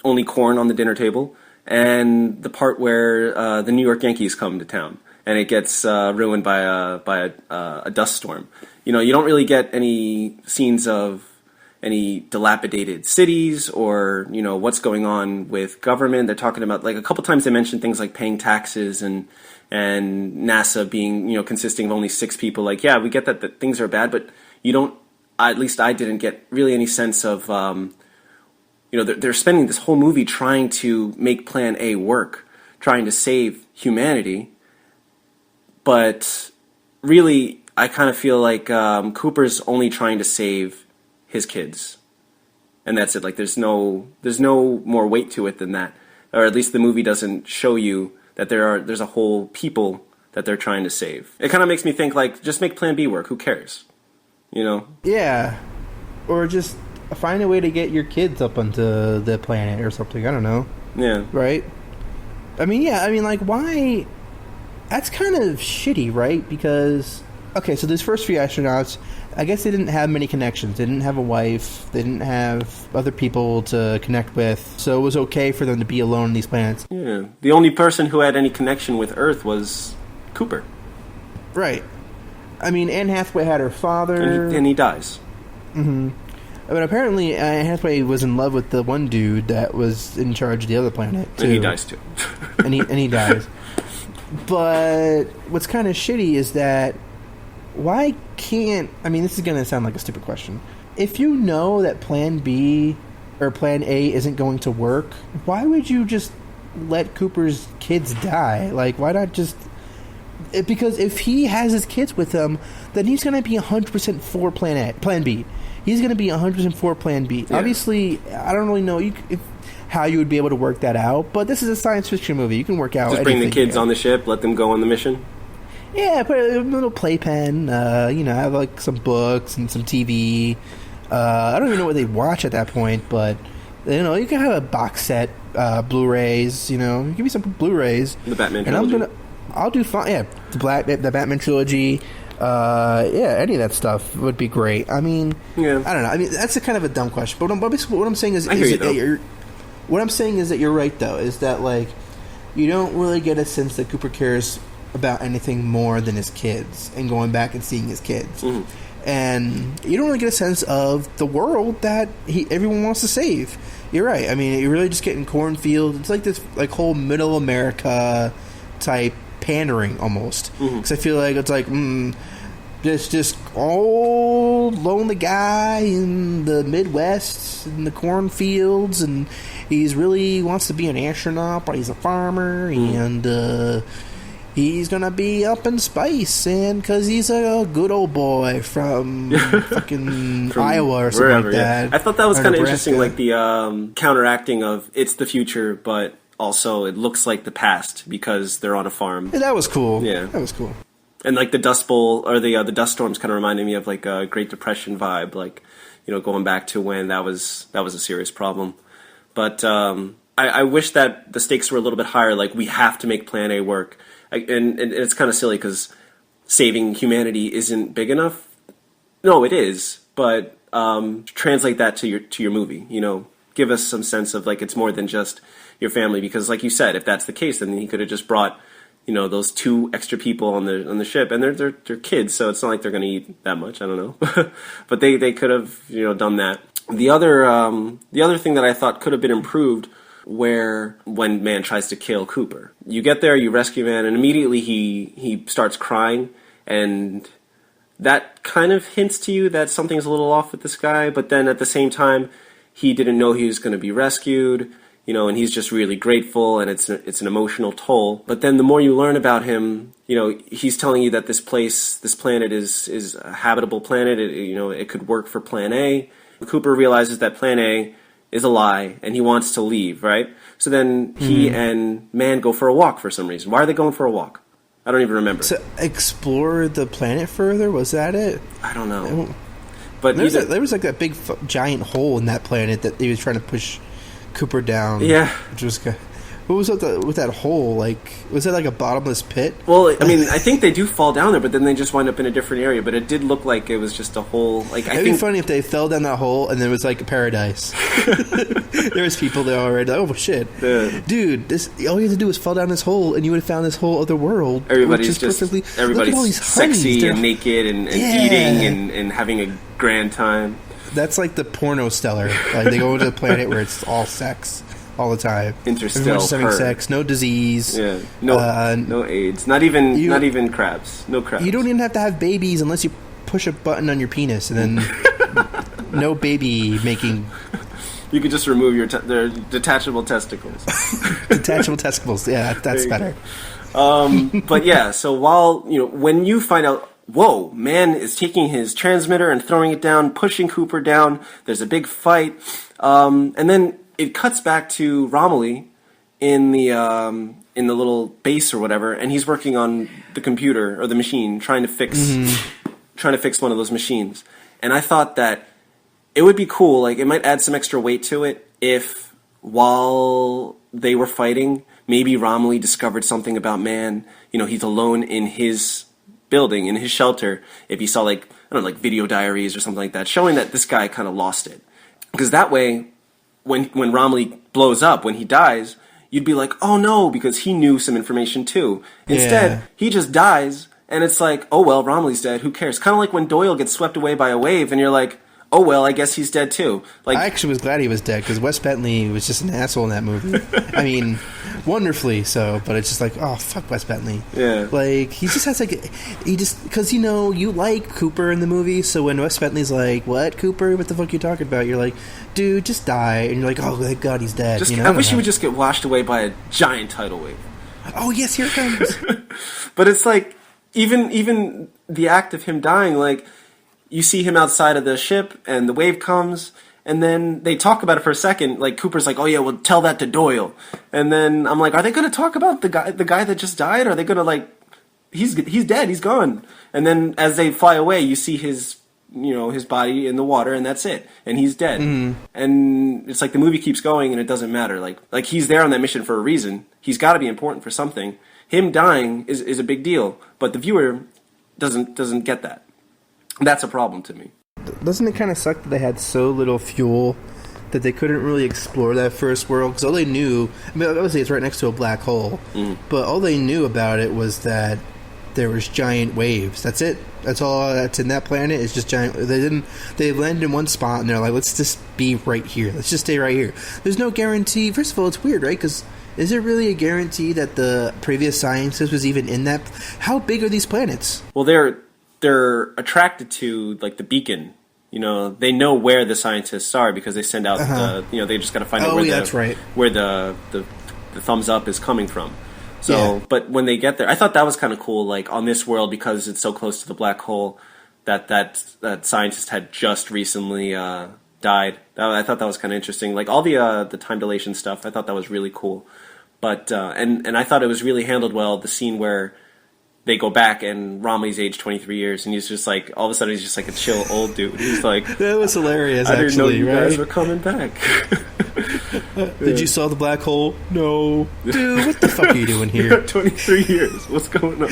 only corn on the dinner table, and the part where the New York Yankees come to town and it gets ruined by a dust storm. You know, you don't really get any scenes of any dilapidated cities, or, you know, what's going on with government. They're talking about, like, a couple times they mentioned things like paying taxes and NASA being, you know, consisting of only 6 people. Like, yeah, we get that things are bad, but you don't, at least I didn't get really any sense of, you know, they're spending this whole movie trying to make Plan A work, trying to save humanity, but really, I kind of feel like Cooper's only trying to save his kids, and that's it. Like, there's no more weight to it than that, or at least the movie doesn't show you that there's a whole people that they're trying to save. It kind of makes me think, like, just make Plan B work. Who cares? You know? Yeah, or just find a way to get your kids up onto the planet or something. I don't know. Yeah. Right? I mean, like, why? That's kind of shitty, right? Because, okay, so these first few astronauts, I guess they didn't have many connections. They didn't have a wife. They didn't have other people to connect with. So it was okay for them to be alone on these planets. Yeah. The only person who had any connection with Earth was Cooper. Right. I mean, Anne Hathaway had her father. And he dies. Mm-hmm. But apparently, Anne Hathaway was in love with the one dude that was in charge of the other planet, too. And he dies, too. and he dies. But what's kind of shitty is that why can't... I mean, this is going to sound like a stupid question. If you know that Plan B or Plan A isn't going to work, why would you just let Cooper's kids die? Like, why not just... Because if he has his kids with him, then he's going to be 100% for Plan B. He's going to be 100% for Plan B. Yeah. Obviously, I don't really know. how you would be able to work that out. But this is a science fiction movie. You can work out. Just bring the kids on the ship, let them go on the mission. Yeah, put a little playpen. Have like some books and some TV. I don't even know what they watch at that point, but you can have a box set, Blu-rays. Give me some Blu-rays. The Batman trilogy. I'll do fine. Yeah, the Batman trilogy. Any of that stuff would be great. I mean, I don't know. I mean, that's a kind of a dumb question. But what I'm saying is, what I'm saying is that you're right, though. Is that like you don't really get a sense that Cooper cares about anything more than his kids and going back and seeing his kids. Mm-hmm. And you don't really get a sense of the world that everyone wants to save. You're right. I mean, you're really just getting cornfields. It's like this like whole middle America type pandering almost. Because I feel like it's like just all lonely guy in the Midwest in the cornfields, and he's really wants to be an astronaut, but he's a farmer, and he's gonna be up in space, and because he's a good old boy from fucking Iowa or something wherever, like that. I thought that was kind of interesting, like the counteracting of it's the future, but also it looks like the past because they're on a farm. Yeah, that was cool. Yeah, that was cool. And like the Dust Bowl or the dust storms kind of reminded me of like a Great Depression vibe, like going back to when that was a serious problem. But I wish that the stakes were a little bit higher. Like we have to make Plan A work. And it's kind of silly because saving humanity isn't big enough. No, it is, but translate that to your movie. Give us some sense of like it's more than just your family. Because, like you said, if that's the case, then he could have just brought those 2 extra people on the ship, and they're kids, so it's not like they're going to eat that much. I don't know, but they could have done that. The other thing that I thought could have been improved. Where when Man tries to kill Cooper, you get there, you rescue Man, and immediately he starts crying, and that kind of hints to you that something's a little off with this guy. But then at the same time, he didn't know he was going to be rescued, and he's just really grateful, and it's an emotional toll. But then the more you learn about him, he's telling you that this planet is a habitable planet. It could work for Plan A. Cooper realizes that Plan A is a lie, and he wants to leave, right? So then he and Man go for a walk for some reason. Why are they going for a walk? I don't even remember. To explore the planet further? Was that it? I don't know. But there was like that big giant hole in that planet that he was trying to push Cooper down. Yeah. Which was what was with that hole? Like, was it like a bottomless pit? Well, I mean, I think they do fall down there, but then they just wind up in a different area. But it did look like it was just a hole. Like, It'd be funny if they fell down that hole and there was like a paradise. There was people there already. Like, oh shit, dude! All you had to do was fall down this hole, and you would have found this whole other world. Everybody's sexy and naked and eating and having a grand time. That's like the porno stellar. Like they go to a planet where it's all sex. All the time. Interstellar. Everyone's having sex. No disease. Yeah. No AIDS. Not even crabs. No crabs. You don't even have to have babies unless you push a button on your penis, and then no baby making. You could just remove their detachable testicles. Detachable testicles. Yeah, that's better. But yeah, so while when you find out, whoa, Man is taking his transmitter and throwing it down, pushing Cooper down. There's a big fight, and then. It cuts back to Romilly in the little base or whatever, and he's working on the computer or the machine, trying to fix one of those machines. And I thought that it would be cool, like it might add some extra weight to it if while they were fighting, maybe Romilly discovered something about Man. He's alone in his building, in his shelter. If he saw like video diaries or something like that, showing that this guy kind of lost it, because that way. When Romilly blows up, when he dies, you'd be like, oh no, because he knew some information too. Instead, he just dies, and it's like, oh well, Romilly's dead, who cares? Kind of like when Doyle gets swept away by a wave, and you're like, oh well, I guess he's dead too. Like, I actually was glad he was dead, because Wes Bentley was just an asshole in that movie. I mean, wonderfully so, but it's just like, oh, fuck Wes Bentley. Yeah. Like, he just has because, you like Cooper in the movie, so when Wes Bentley's like, what, Cooper? What the fuck are you talking about? You're like, dude, just die. And you're like, oh, thank God he's dead. I wish he would just get washed away by a giant tidal wave. Oh, yes, here it comes. But it's like, even the act of him dying, like, you see him outside of the ship, and the wave comes, And then they talk about it for a second. Like Cooper's like, "Oh yeah, well tell that to Doyle." And then I'm like, "Are they going to talk about the guy that just died? Or are they going to like, he's dead, he's gone?" And then as they fly away, you see his body in the water, and that's it. And he's dead. And it's like the movie keeps going, and it doesn't matter. Like he's there on that mission for a reason. He's got to be important for something. Him dying is a big deal, but the viewer doesn't get that. That's a problem to me. Doesn't it kind of suck that they had so little fuel that they couldn't really explore that first world? Because all they knew, I mean, obviously it's right next to a black hole, but all they knew about it was that there was giant waves. That's it. That's all that's in that planet is just giant. They landed in one spot and they're like, let's just be right here. Let's just stay right here. There's no guarantee. First of all, it's weird, right? Because is there really a guarantee that the previous scientist was even in that? How big are these planets? Well, they're attracted to like the beacon. They know where the scientists are because they send out they just got to find out where the thumbs up is coming from. So, but when they get there, I thought that was kind of cool. Like on this world, because it's so close to the black hole, that scientist had just recently died. I thought that was kind of interesting. Like all the time dilation stuff, I thought that was really cool. But and I thought it was really handled well. The scene where they go back and Romley's aged 23 years, and he's just like, all of a sudden he's just like a chill old dude. He's like, that was hilarious. I didn't know you right? guys were coming back. Did you saw the black hole? No. Dude, what the fuck are you doing here? You had 23 years. What's going on?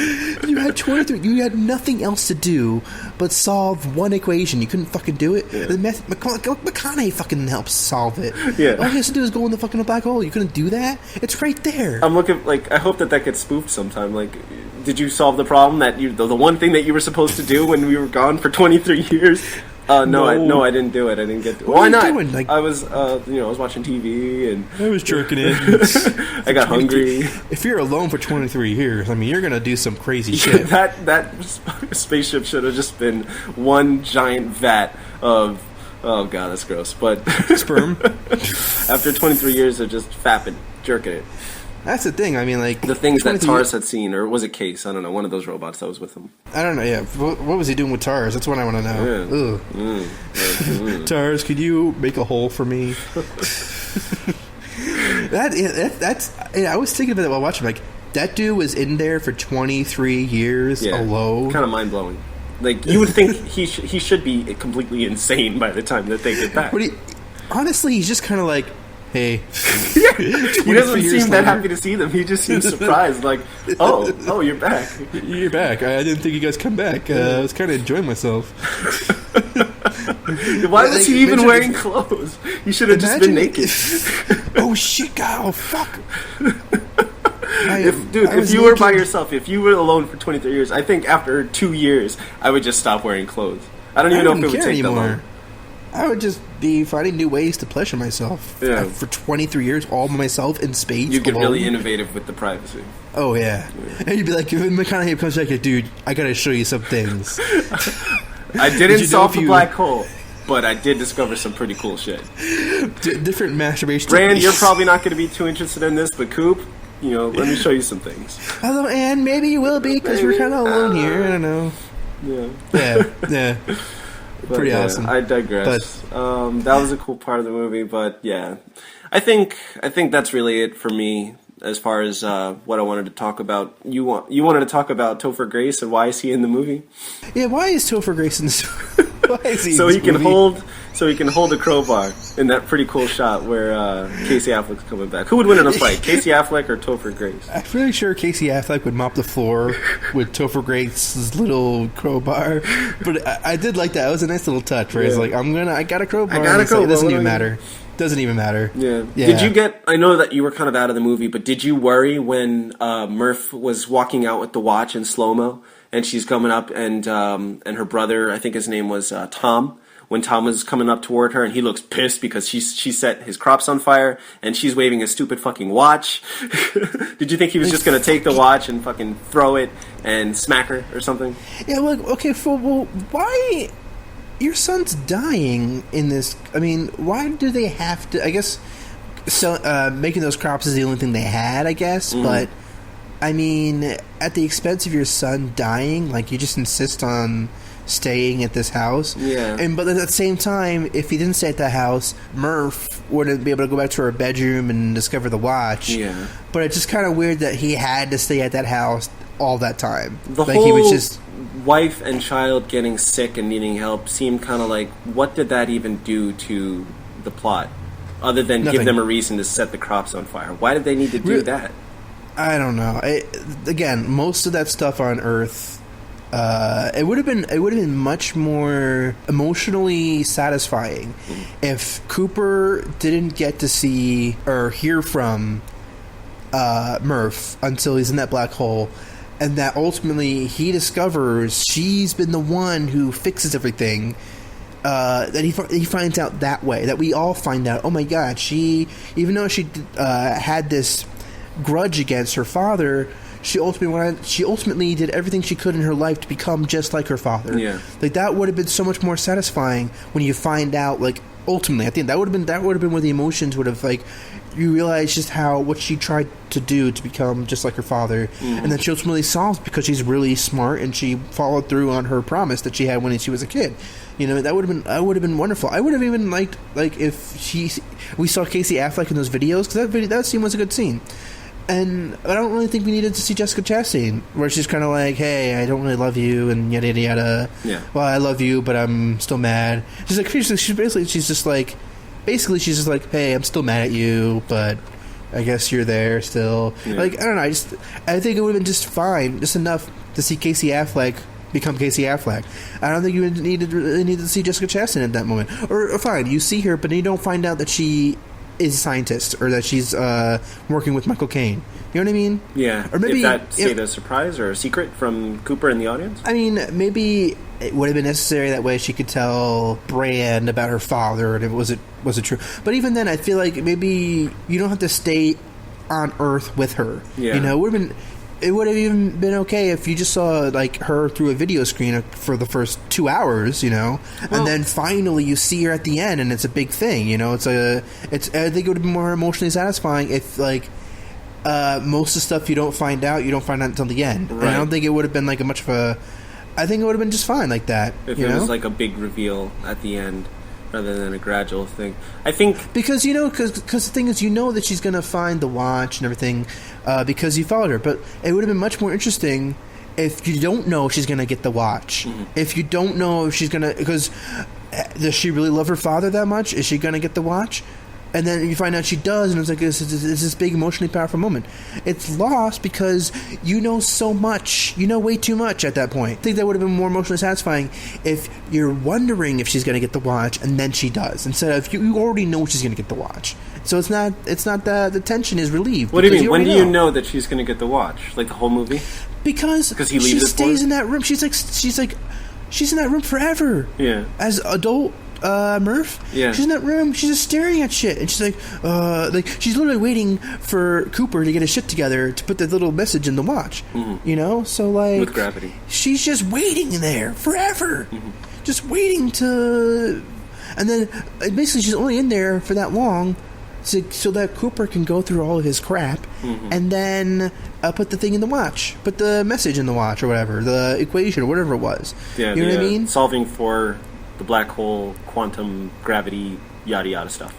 You had 23. You had nothing else to do but solve one equation. You couldn't fucking do it. Yeah. McConaughey fucking helps solve it. Yeah. All he has to do is go in the fucking black hole. You couldn't do that? It's right there. I'm looking, like, I hope that gets spoofed sometime. Like, did you solve the problem that the one thing that you were supposed to do when we were gone for 23 years? No, I didn't do it. I didn't get to it. Why not? Doing? Like, I was, I was watching TV and I was jerking it. I got hungry. If you're alone for 23 years, I mean, you're gonna do some crazy shit. That spaceship should have just been one giant vat of, oh god, that's gross. But sperm. After 23 years of just fapping, jerking it. That's the thing. I mean, like the things that Tars had seen, or was it Case? I don't know. One of those robots that was with him. I don't know. Yeah, what was he doing with Tars? That's what I want to know. Yeah. Tars, could you make a hole for me? That's. I was thinking about it while watching. Like that dude was in there for 23 years alone. Kind of mind blowing. Like you would think he should be completely insane by the time that they get back. But honestly, he's just kind of like, hey. He doesn't seem that happy to see them. He just seems surprised, like, oh, you're back. You're back. I didn't think you guys come back. I was kind of enjoying myself. Why was he even wearing clothes? He should have just been naked. Oh shit! God, fuck. If you were by yourself, if you were alone for 23 years, I think after 2 years, I would just stop wearing clothes. I don't even know if it would take that long. I would just be finding new ways to pleasure myself. Yeah. For 23 years, all by myself in space. You get alone. really innovative with the privacy. Oh, yeah. And you'd be like, if McConaughey comes back, dude, I gotta show you some things. I didn't solve the black hole, but I did discover some pretty cool shit. Different masturbation Rand, techniques. you're probably not going to be too interested in this, but Coop, let me show you some things. Although, and maybe you will be, because we're kind of alone here. I don't know. Yeah. Pretty awesome. I digress. That was a cool part of the movie, but yeah, I think that's really it for me as far as what I wanted to talk about. You wanted to talk about Topher Grace and why is he in the movie? Yeah, why is Topher Grace in this? Why is he? So he can hold a crowbar in that pretty cool shot where Casey Affleck's coming back. Who would win in a fight, Casey Affleck or Topher Grace? I'm pretty sure Casey Affleck would mop the floor with Topher Grace's little crowbar. But I did like that. It was a nice little touch where he's like, I got a crowbar. It doesn't even matter. Doesn't even matter. Yeah. Did you I know that you were kind of out of the movie, but did you worry when Murph was walking out with the watch in slow-mo and she's coming up and her brother, I think his name was Tom, when Tom was coming up toward her and he looks pissed because she set his crops on fire and she's waving a stupid fucking watch. Did you think he was just going to take the watch and fucking throw it and smack her or something? Yeah, okay, why... Your son's dying in this. I mean, why do they have to? I guess making those crops is the only thing they had. I guess, but I mean, at the expense of your son dying, like, you just insist on staying at this house. Yeah. But at the same time, if he didn't stay at the house, Murph wouldn't be able to go back to her bedroom and discover the watch. Yeah. But it's just kind of weird that he had to stay at that house all that time. The like, whole he was just wife and child getting sick and needing help seemed kind of like, what did that even do to the plot? Other than Nothing. give them a reason to set the crops on fire. Why did they need to do that? I don't know. Again, most of that stuff on Earth, it would have been much more emotionally satisfying if Cooper didn't get to see or hear from Murph until he's in that black hole, and that ultimately he discovers she's been the one who fixes everything. That he finds out that way. That we all find out. Oh my God! Even though she had this grudge against her father, she ultimately did everything she could in her life to become just like her father. Yeah. Like, that would have been so much more satisfying when you find out, like, ultimately. I think that would have been where the emotions would have, like, you realize just what she tried to do to become just like her father. And then she ultimately solves because she's really smart and she followed through on her promise that she had when she was a kid. You know, that would have been wonderful. I would have even liked, like, if we saw Casey Affleck in those videos, because that scene was a good scene. And I don't really think we needed to see Jessica Chastain, where she's kind of like, hey, I don't really love you, and yada, yada, yada. Yeah. Well, I love you, but I'm still mad. She's like, she's just like, hey, I'm still mad at you, but I guess you're there still. Yeah. Like, I don't know, I think it would have been just fine, just enough to see Casey Affleck become Casey Affleck. I don't think you needed to see Jessica Chastain at that moment. Or fine, you see her, but then you don't find out that she is a scientist or that she's working with Michael Caine. You know what I mean? Yeah. Or maybe if that stayed a surprise or a secret from Cooper and the audience? I mean, maybe it would have been necessary that way she could tell Brand about her father and was it true. But even then, I feel like maybe you don't have to stay on Earth with her. Yeah. You know, it would have even been okay if you just saw, like, her through a video screen for the first 2 hours, you know, and then finally you see her at the end, and it's a big thing, you know. I think it would have been more emotionally satisfying if, like, most of the stuff you don't find out until the end. Right. And I don't think it would have been like much of a. I think it would have been just fine like that. If it was like a big reveal at the end, rather than a gradual thing. I think because the thing is, you know that she's going to find the watch and everything because you followed her. But it would have been much more interesting if you don't know if she's going to get the watch. Mm-hmm. If you don't know if she's going to, because does she really love her father that much? Is she going to get the watch? And then you find out she does, and it's like it's this big emotionally powerful moment. It's lost because you know so much. You know way too much at that point. I think that would have been more emotionally satisfying if you're wondering if she's going to get the watch, and then she does. Instead of you already know she's going to get the watch. So it's not that the tension is relieved. What do you mean? When do you know that she's going to get the watch? Like the whole movie? Because he leaves she it stays in that room. She's in that room forever. Yeah. As adult Murph. Yeah. She's in that room. She's just staring at shit, and she's like she's literally waiting for Cooper to get his shit together to put that little message in the watch. Mm-hmm. You know, so like with gravity, she's just waiting in there forever, just waiting to, and then basically she's only in there for that long. So that Cooper can go through all of his crap and then put the thing in the watch, put the message in the watch or whatever, the equation or whatever it was. Yeah, you know what I mean? Solving for the black hole, quantum, gravity, yada yada stuff.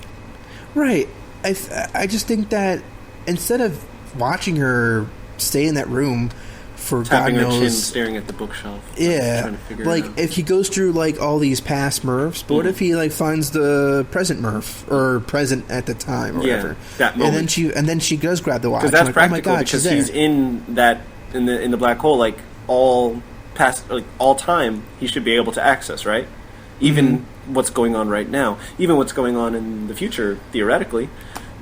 Right. I just think that instead of watching her stay in that room for tapping God her knows, chin, staring at the bookshelf. Yeah, trying to figure like it out. if he goes through like all these past Murphs, but what if he like finds the present Murph or present at the time or whatever? That moment. And then she does grab the watch. Because that's like, practical. Oh my God, because she's he's in the black hole, like all past, like all time. He should be able to access, right? Even what's going on right now, even what's going on in the future, theoretically.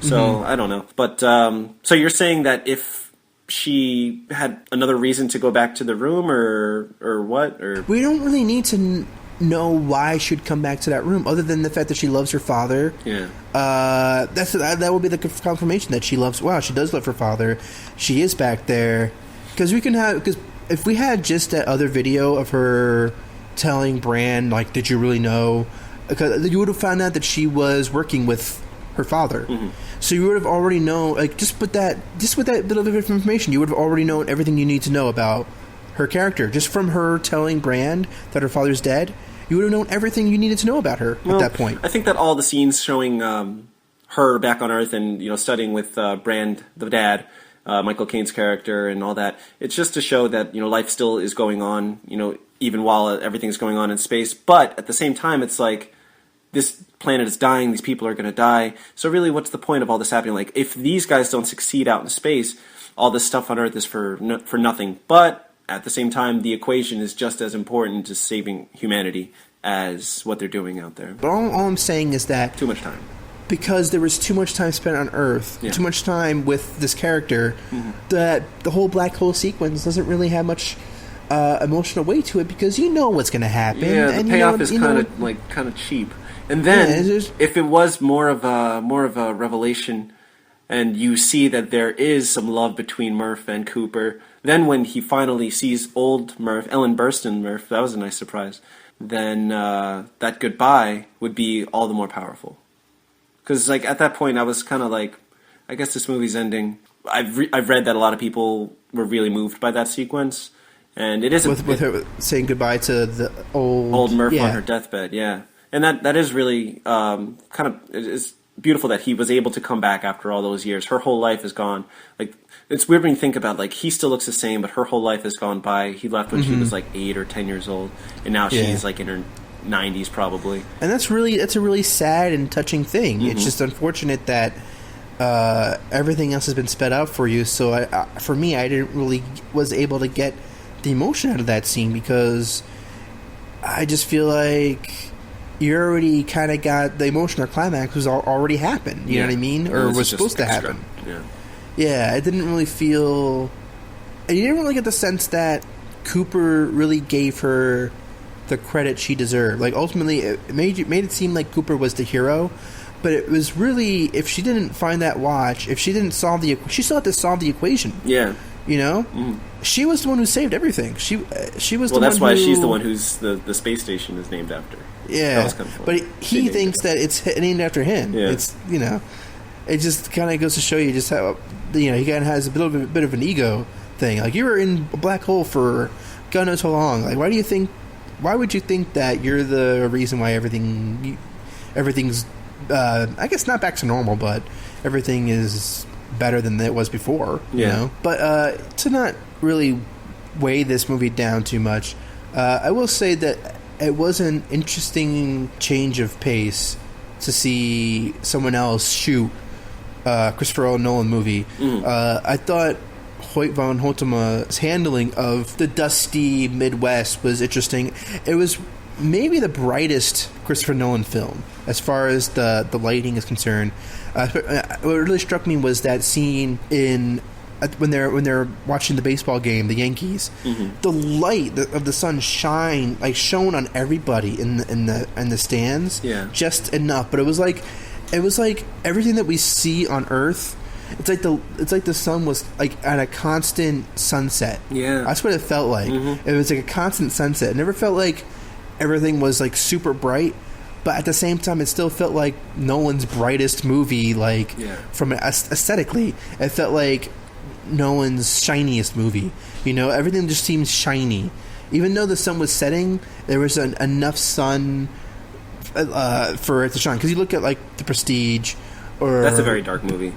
So I don't know, but so you're saying that if she had another reason to go back to the room, or what? Or we don't really need to know why she'd come back to that room, other than the fact that she loves her father. Yeah, that would be the confirmation that she loves. Wow, she does love her father. She is back there because if we had just that other video of her telling Brand, like, did you really know? Because you would have found out that she was working with her father. So you would have already known, like, just with that bit of information, you would have already known everything you need to know about her character. Just from her telling Brand that her father's dead, you would have known everything you needed to know about her at that point. I think that all the scenes showing her back on Earth and, you know, studying with Brand, the dad, Michael Caine's character and all that, it's just to show that, you know, life still is going on, you know, even while everything's going on in space. But at the same time, it's like, this planet is dying, these people are going to die. So really, what's the point of all this happening? Like, if these guys don't succeed out in space, all this stuff on Earth is for nothing. But at the same time, the equation is just as important to saving humanity as what they're doing out there. But all I'm saying is that... Too much time. Because there was too much time spent on Earth, too much time with this character, that the whole black hole sequence doesn't really have much emotional weight to it, because you know what's going to happen. Yeah, the and payoff is kind of cheap. And then, if it was more of a revelation, and you see that there is some love between Murph and Cooper, then when he finally sees old Murph, Ellen Burstyn Murph, that was a nice surprise, then that goodbye would be all the more powerful. Because, like, at that point, I was kind of like, I guess this movie's ending. I've read that a lot of people were really moved by that sequence, and it isn't... With her saying goodbye to the old Murph on her deathbed, yeah. And that is really it's beautiful that he was able to come back after all those years. Her whole life is gone. Like, it's weird when you think about, like, he still looks the same, but her whole life has gone by. He left when she was like 8 or 10 years old, and now she's like in her 90s probably. And that's a really sad and touching thing. It's just unfortunate that everything else has been sped up for you. So for me, I didn't really was able to get the emotion out of that scene, because I just feel like you already kind of got the emotional climax was already happened. You know what I mean? Or was supposed to happen. Yeah, it didn't really feel... You didn't really get the sense that Cooper really gave her the credit she deserved. Like, ultimately, it made it seem like Cooper was the hero, but it was really... If she didn't find that watch, if she didn't solve the... She still had to solve the equation. Yeah. You know? She was the one who saved everything. She was the one who... Well, that's why she's the one who's the space station is named after. Yeah, kind of but he thinks that it's named after him. Yeah. It's, you know, it just kind of goes to show you just how, you know, he kind of has a bit of an ego thing. Like, you were in a black hole for God knows how long. Like, why would you think that you're the reason why everything's I guess not back to normal, but everything is better than it was before. You know, but to not really weigh this movie down too much, I will say that it was an interesting change of pace to see someone else shoot Christopher Nolan movie. I thought Hoyt von Hoytema's handling of the dusty Midwest was interesting. It was maybe the brightest Christopher Nolan film as far as the lighting is concerned. What really struck me was that scene when they're watching the baseball game, the Yankees, the light of the sun shone on everybody in the stands, just enough. But it was like everything that we see on Earth. It's like the sun was like at a constant sunset. Yeah, that's what it felt like. It was like a constant sunset. It never felt like everything was like super bright. But at the same time, it still felt like Nolan's brightest movie. Like from aesthetically, it felt like Nolan's shiniest movie. You know, everything just seems shiny. Even though the sun was setting, there was enough sun for it to shine. Because you look at like The Prestige, or that's a very dark movie,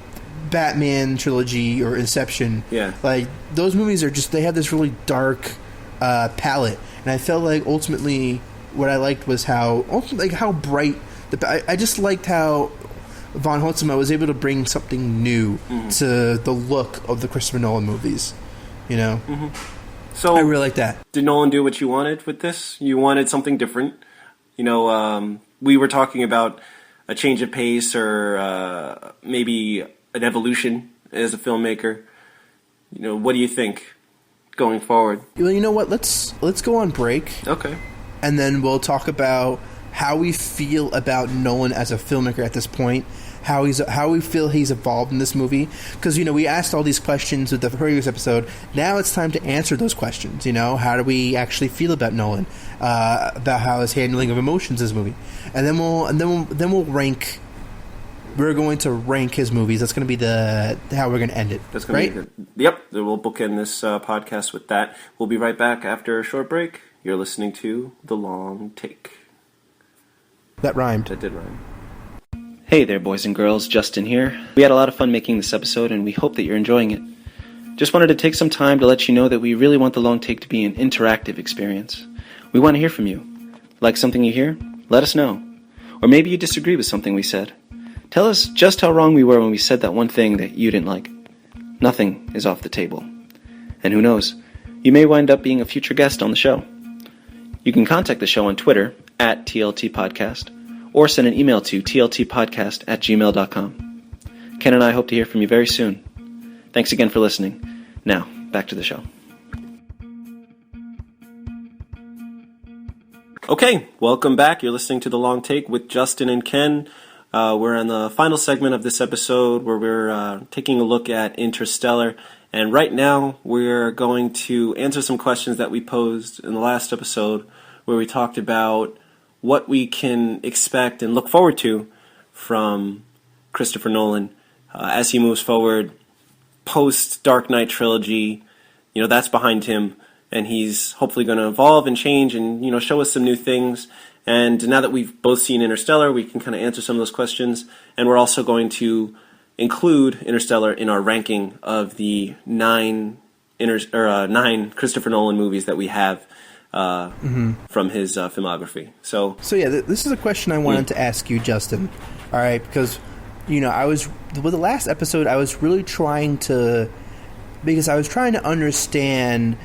Batman trilogy, or Inception. Yeah, like those movies are just, they have this really dark palette, and I felt like ultimately what I liked was how bright I just liked how von Hoytema was able to bring something new to the look of the Christopher Nolan movies, you know? So I really like that. Did Nolan do what you wanted with this? You wanted something different. You know, we were talking about a change of pace, or maybe an evolution as a filmmaker. You know, what do you think going forward? Well, you know what? Let's go on break. Okay. And then we'll talk about how we feel about Nolan as a filmmaker at this point, how we feel he's evolved in this movie. Because, you know, we asked all these questions with the previous episode. Now it's time to answer those questions. You know, how do we actually feel about Nolan, about how his handling of emotions in this movie, and then we'll rank we're going to rank his movies. That's going to be how we're going to end it. That's going to be yep. We'll bookend this podcast with that. We'll be right back after a short break. You're listening to The Long Take. That rhymed. That did rhyme. Hey there, boys and girls. Justyn here. We had a lot of fun making this episode, and we hope that you're enjoying it. Just wanted to take some time to let you know that we really want The Long Take to be an interactive experience. We want to hear from you. Like something you hear? Let us know. Or maybe you disagree with something we said. Tell us just how wrong we were when we said that one thing that you didn't like. Nothing is off the table. And who knows, you may wind up being a future guest on the show. You can contact the show on Twitter at TLT Podcast, or send an email to tltpodcast@gmail.com. Ken and I hope to hear from you very soon. Thanks again for listening. Now, back to the show. Okay, welcome back. You're listening to The Long Take with Justyn and Ken. We're on the final segment of this episode where we're taking a look at Interstellar. And right now, we're going to answer some questions that we posed in the last episode where we talked about what we can expect and look forward to from Christopher Nolan as he moves forward post Dark Knight trilogy. You know, that's behind him, and he's hopefully going to evolve and change and, you know, show us some new things. And now that we've both seen Interstellar, we can kind of answer some of those questions. And we're also going to include Interstellar in our ranking of the nine Christopher Nolan movies that we have from his filmography. So yeah, this is a question I wanted to ask you, Justyn. All right, because, you know, with the last episode, I was really trying to understand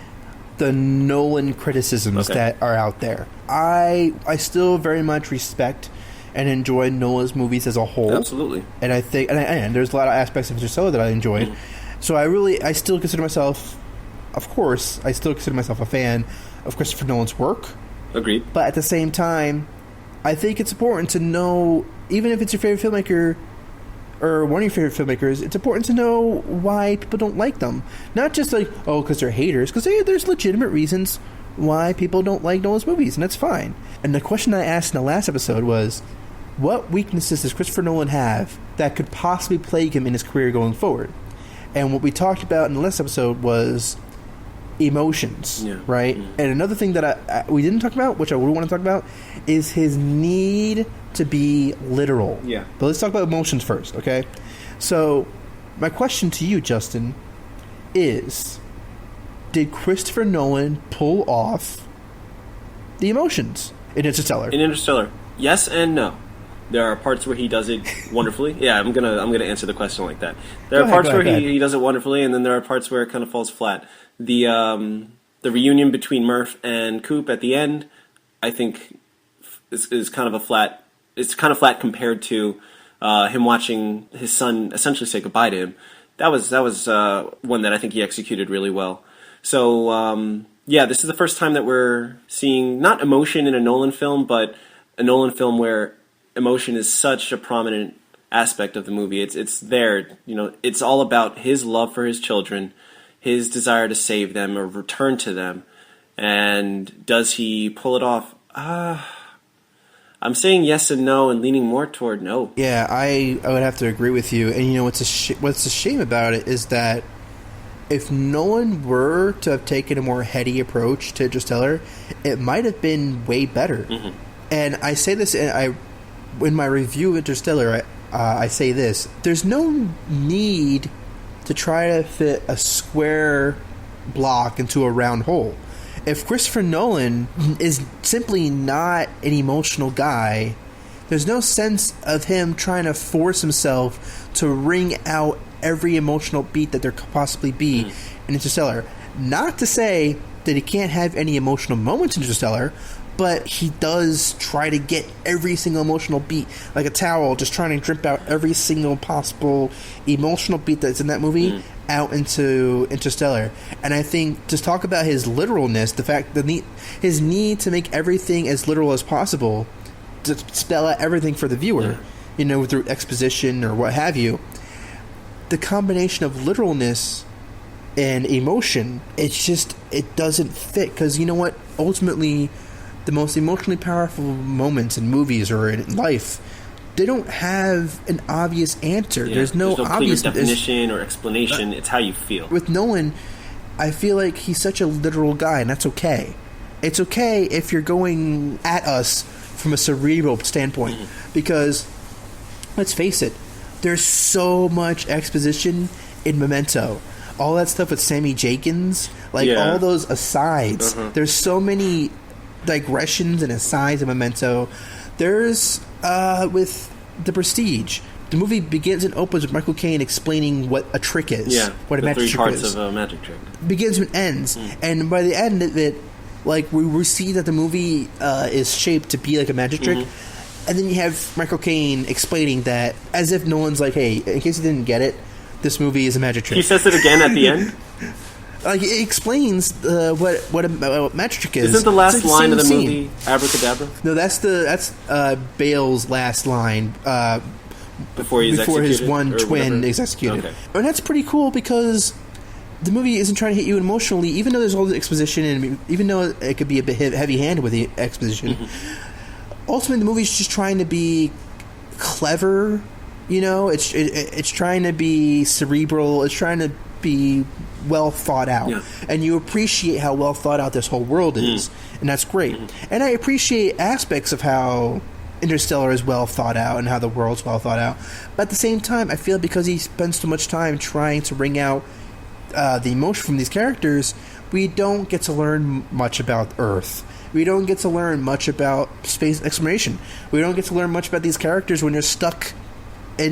the Nolan criticisms that are out there. I still very much respect and enjoy Nolan's movies as a whole. Absolutely. And I think, and there's a lot of aspects of Interstellar that I enjoyed. So I still consider myself, of course, a fan of Christopher Nolan's work. Agreed. But at the same time, I think it's important to know, even if it's your favorite filmmaker or one of your favorite filmmakers, it's important to know why people don't like them. Not just like, oh, because they're haters, because there's legitimate reasons why people don't like Nolan's movies, and that's fine. And the question I asked in the last episode was, what weaknesses does Christopher Nolan have that could possibly plague him in his career going forward? And what we talked about in the last episode was emotions, right? And another thing that we didn't talk about, which I would want to talk about, is his need to be literal. Yeah. But let's talk about emotions first, okay? So, my question to you, Justyn, is, did Christopher Nolan pull off the emotions in Interstellar? In Interstellar, yes and no. There are parts where he does it wonderfully. Yeah, I'm gonna answer the question like that. There are parts where he does it wonderfully, and then there are parts where it kind of falls flat. The reunion between Murph and Coop at the end, I think, is kind of a flat. It's kind of flat compared to him watching his son essentially say goodbye to him. That was one that I think he executed really well. So this is the first time that we're seeing not emotion in a Nolan film, but a Nolan film where emotion is such a prominent aspect of the movie. It's there. You know, it's all about his love for his children, his desire to save them or return to them. And does he pull it off? I'm saying yes and no, and leaning more toward no. Yeah, I would have to agree with you. And you know what's a shame about it is that if Nolan were to have taken a more heady approach to Interstellar, it might have been way better. Mm-hmm. And I say this, in my review of Interstellar, I say this: there's no need to try to fit a square block into a round hole. If Christopher Nolan is simply not an emotional guy, there's no sense of him trying to force himself to wring out every emotional beat that there could possibly be in Interstellar. Not to say that he can't have any emotional moments in Interstellar, but he does try to get every single emotional beat, like a towel, just trying to drip out every single possible emotional beat that's in that movie out into Interstellar. And I think to talk about his literalness, his need to make everything as literal as possible, to spell out everything for the viewer, you know, through exposition or what have you, the combination of literalness and emotion, it doesn't fit. Because you know what? Ultimately, the most emotionally powerful moments in movies or in life they don't have an obvious answer. Yeah. There's no clear obvious definition or explanation. It's how you feel. With Nolan, I feel like he's such a literal guy, and that's okay. It's okay if you're going at us from a cerebral standpoint, because let's face it, there's so much exposition in Memento. All that stuff with Sammy Jenkins, all those asides. There's so many digressions and asides in Memento. There's with The Prestige. The movie begins and opens with Michael Caine explaining what a trick is. Yeah, what a magic trick is. The 3 parts of a magic trick. Begins and ends. And by the end of it, we see that the movie is shaped to be like a magic trick. And then you have Michael Caine explaining that as if Nolan's like, hey, in case you didn't get it, this movie is a magic trick. He says it again at the end? It explains what a magic trick is. Isn't the last line of the movie Abracadabra? No, that's Bale's last line before his one twin is executed. Okay. And that's pretty cool because the movie isn't trying to hit you emotionally, even though there's all the exposition, and even though it could be a bit heavy-handed with the exposition. Ultimately, the movie's just trying to be clever. It's trying to be cerebral. It's trying to be well thought out, and you appreciate how well thought out this whole world is, and that's great. And I appreciate aspects of how Interstellar is well thought out and how the world's well thought out. But at the same time, I feel because he spends so much time trying to wring out the emotion from these characters, we don't get to learn much about Earth. We don't get to learn much about space exploration. We don't get to learn much about these characters when you're stuck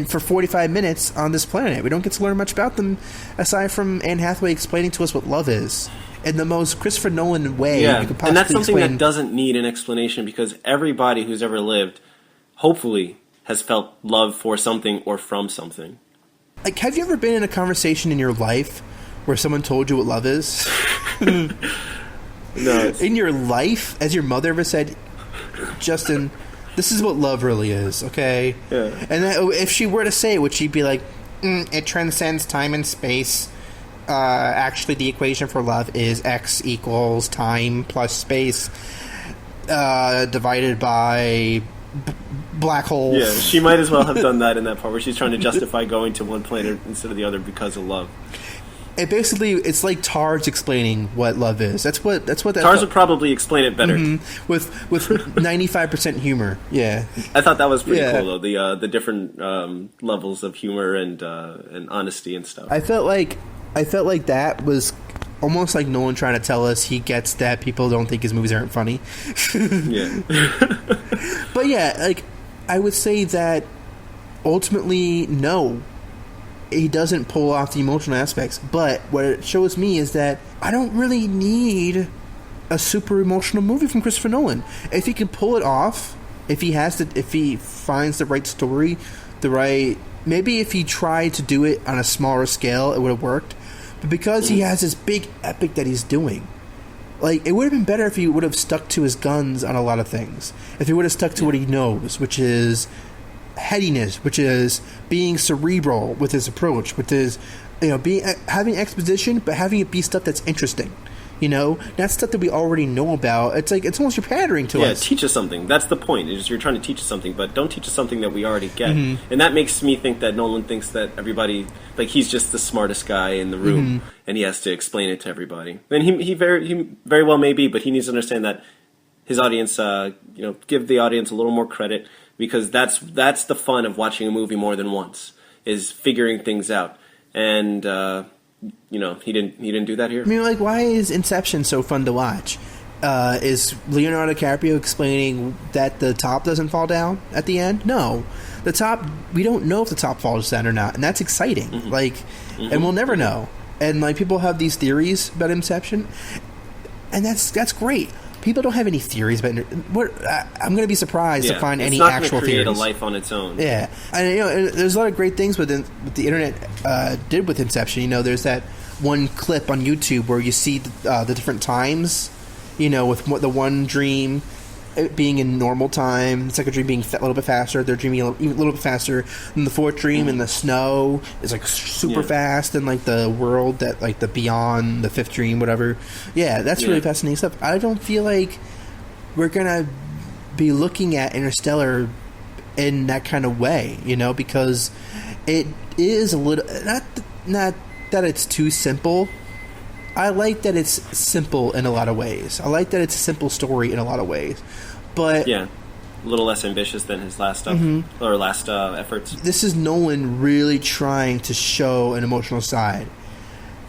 for 45 minutes on this planet. We don't get to learn much about them aside from Anne Hathaway explaining to us what love is in the most Christopher Nolan way you could possibly and that's something explain. that doesn't need an explanation, because everybody who's ever lived, hopefully, has felt love for something or from something. Have you ever been in a conversation in your life where someone told you what love is? No. In your life, has your mother ever said, Justyn, this is what love really is, okay? Yeah. And if she were to say it, would she be like, it transcends time and space? Actually, the equation for love is X equals time plus space divided by black hole. Yeah, she might as well have done that in that part where she's trying to justify going to one planet instead of the other because of love. It's like Tars explaining what love is. That's what Tars would probably explain it better. With 95% humor. Yeah, I thought that was pretty cool though. The different levels of humor and honesty and stuff. I felt like that was almost like Nolan trying to tell us he gets that people don't think his movies aren't funny. Yeah. But yeah, I would say that ultimately, no, he doesn't pull off the emotional aspects. But what it shows me is that I don't really need a super emotional movie from Christopher Nolan. If he can pull it off, if he finds the right story, maybe if he tried to do it on a smaller scale, it would have worked. But because he has this big epic that he's doing, it would have been better if he would have stuck to his guns on a lot of things. If he would have stuck to what he knows, which is headiness, which is being cerebral with his approach, which is having exposition, but having it be stuff that's interesting. That's stuff that we already know about. It's almost you're pandering to us. Yeah, teach us something. That's the point. Is you're trying to teach us something, but don't teach us something that we already get. And that makes me think that Nolan thinks that everybody, he's just the smartest guy in the room, and he has to explain it to everybody. And he very well may be, but he needs to understand that his audience, give the audience a little more credit, because that's the fun of watching a movie more than once, is figuring things out. And he didn't do that here. I mean, why is Inception so fun to watch? Is Leonardo DiCaprio explaining that the top doesn't fall down at the end? No. The top, we don't know if the top falls down or not, and that's exciting. And we'll never know. And people have these theories about Inception, and that's great. People don't have any theories about it. I'm going to be surprised to find any actual theories. It's not going to create a life on its own. Yeah. And, there's a lot of great things what the internet did with Inception. There's that one clip on YouTube where you see the different times, with the one dream being in normal time, the second dream being a little bit faster, third dream being a little bit faster, and the fourth dream in the snow is super fast, and the world that the beyond the fifth dream, whatever. Yeah, that's really fascinating stuff. I don't feel like we're gonna be looking at Interstellar in that kind of way, because it is a little not that it's too simple. I like that it's simple in a lot of ways. I like that it's a simple story in a lot of ways. But yeah, a little less ambitious than his last stuff or last efforts. This is Nolan really trying to show an emotional side,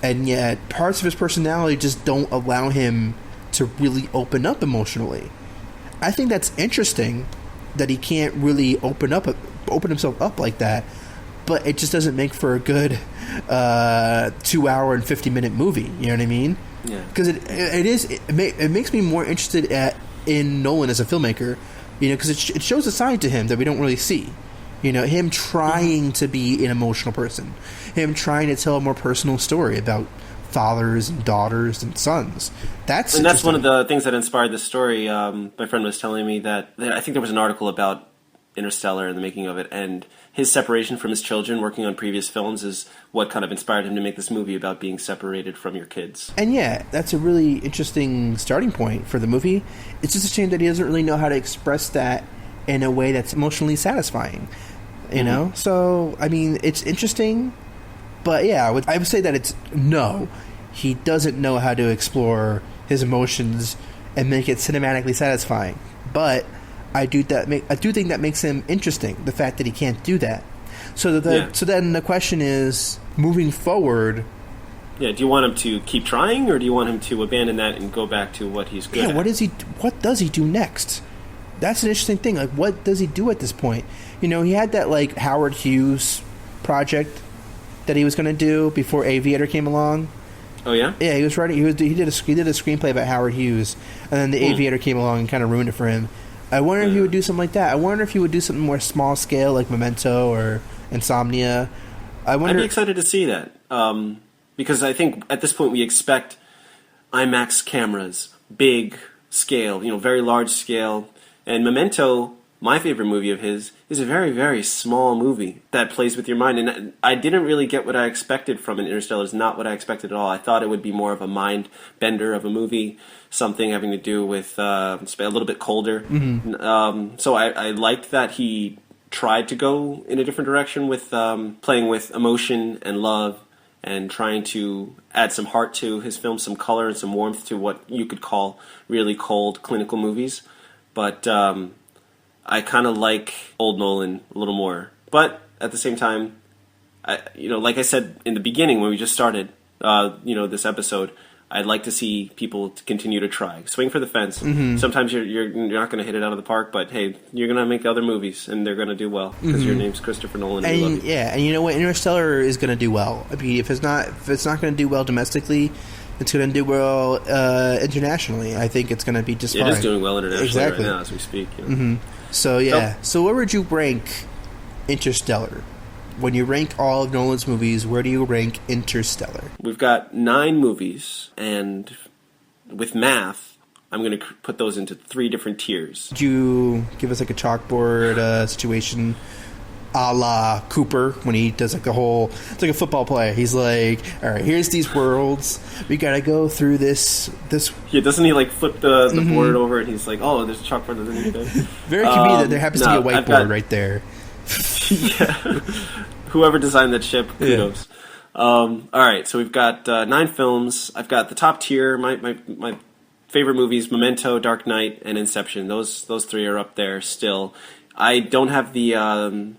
and yet parts of his personality just don't allow him to really open up emotionally. I think that's interesting that he can't really open himself up like that, but it just doesn't make for a good 2 hour and 50-minute movie. You know what I mean? Yeah. Because it makes me more interested in Nolan as a filmmaker, because it shows a side to him that we don't really see. Him trying to be an emotional person, him trying to tell a more personal story about fathers and daughters and sons. That's one of the things that inspired this story. My friend was telling me that I think there was an article about Interstellar and the making of it, and his separation from his children working on previous films is what kind of inspired him to make this movie about being separated from your kids. And yeah, that's a really interesting starting point for the movie. It's just a shame that he doesn't really know how to express that in a way that's emotionally satisfying. So I mean, it's interesting, but yeah, I would say that he doesn't know how to explore his emotions and make it cinematically satisfying. But I do think that makes him interesting, the fact that he can't do that. So then the question is, moving forward. Yeah, do you want him to keep trying, or do you want him to abandon that and go back to what he's good at? What does he do next? That's an interesting thing. Like, what does he do at this point? He had that Howard Hughes project that he was going to do before Aviator came along. Oh yeah? Yeah, he was writing. He did a screenplay about Howard Hughes, and then the Aviator came along and kind of ruined it for him. I wonder if he would do something like that. I wonder if he would do something more small scale, like Memento or Insomnia. I'd be excited to see that, because I think at this point we expect IMAX cameras, big scale, very large scale. And Memento, my favorite movie of his, is a very, very small movie that plays with your mind. And I didn't really get what I expected from an Interstellar. It's not what I expected at all. I thought it would be more of a mind bender of a movie, something having to do with a little bit colder. Mm-hmm. So I liked that he tried to go in a different direction with playing with emotion and love and trying to add some heart to his film, some color and some warmth to what you could call really cold clinical movies. But I kind of like old Nolan a little more. But at the same time, like I said in the beginning when we just started, this episode, I'd like to see people continue to try. Swing for the fence. Mm-hmm. Sometimes you're not going to hit it out of the park, but hey, you're going to make other movies, and they're going to do well because your name's Christopher Nolan. And we love you. Yeah, and you know what? Interstellar is going to do well. I mean, if it's not going to do well domestically, it's going to do well internationally. I think it's going to be just fine. It is doing well internationally right now as we speak. Mm-hmm. So, yeah. So where would you rank Interstellar? When you rank all of Nolan's movies, where do you rank Interstellar? We've got 9 movies, and with math, I'm going to put those into 3 different tiers. Could you give us a chalkboard situation a la Cooper when he does it's like a football player. He's like, all right, here's these worlds. We got to go through this. Yeah, doesn't he flip the board over and he's like, oh, there's a chalkboard underneath it. Very convenient. There happens to be a whiteboard right there. Yeah. Whoever designed that ship, kudos. Yeah. All right, so we've got 9 films. I've got the top tier. My favorite movies: Memento, Dark Knight, and Inception. Those 3 are up there still. I don't have the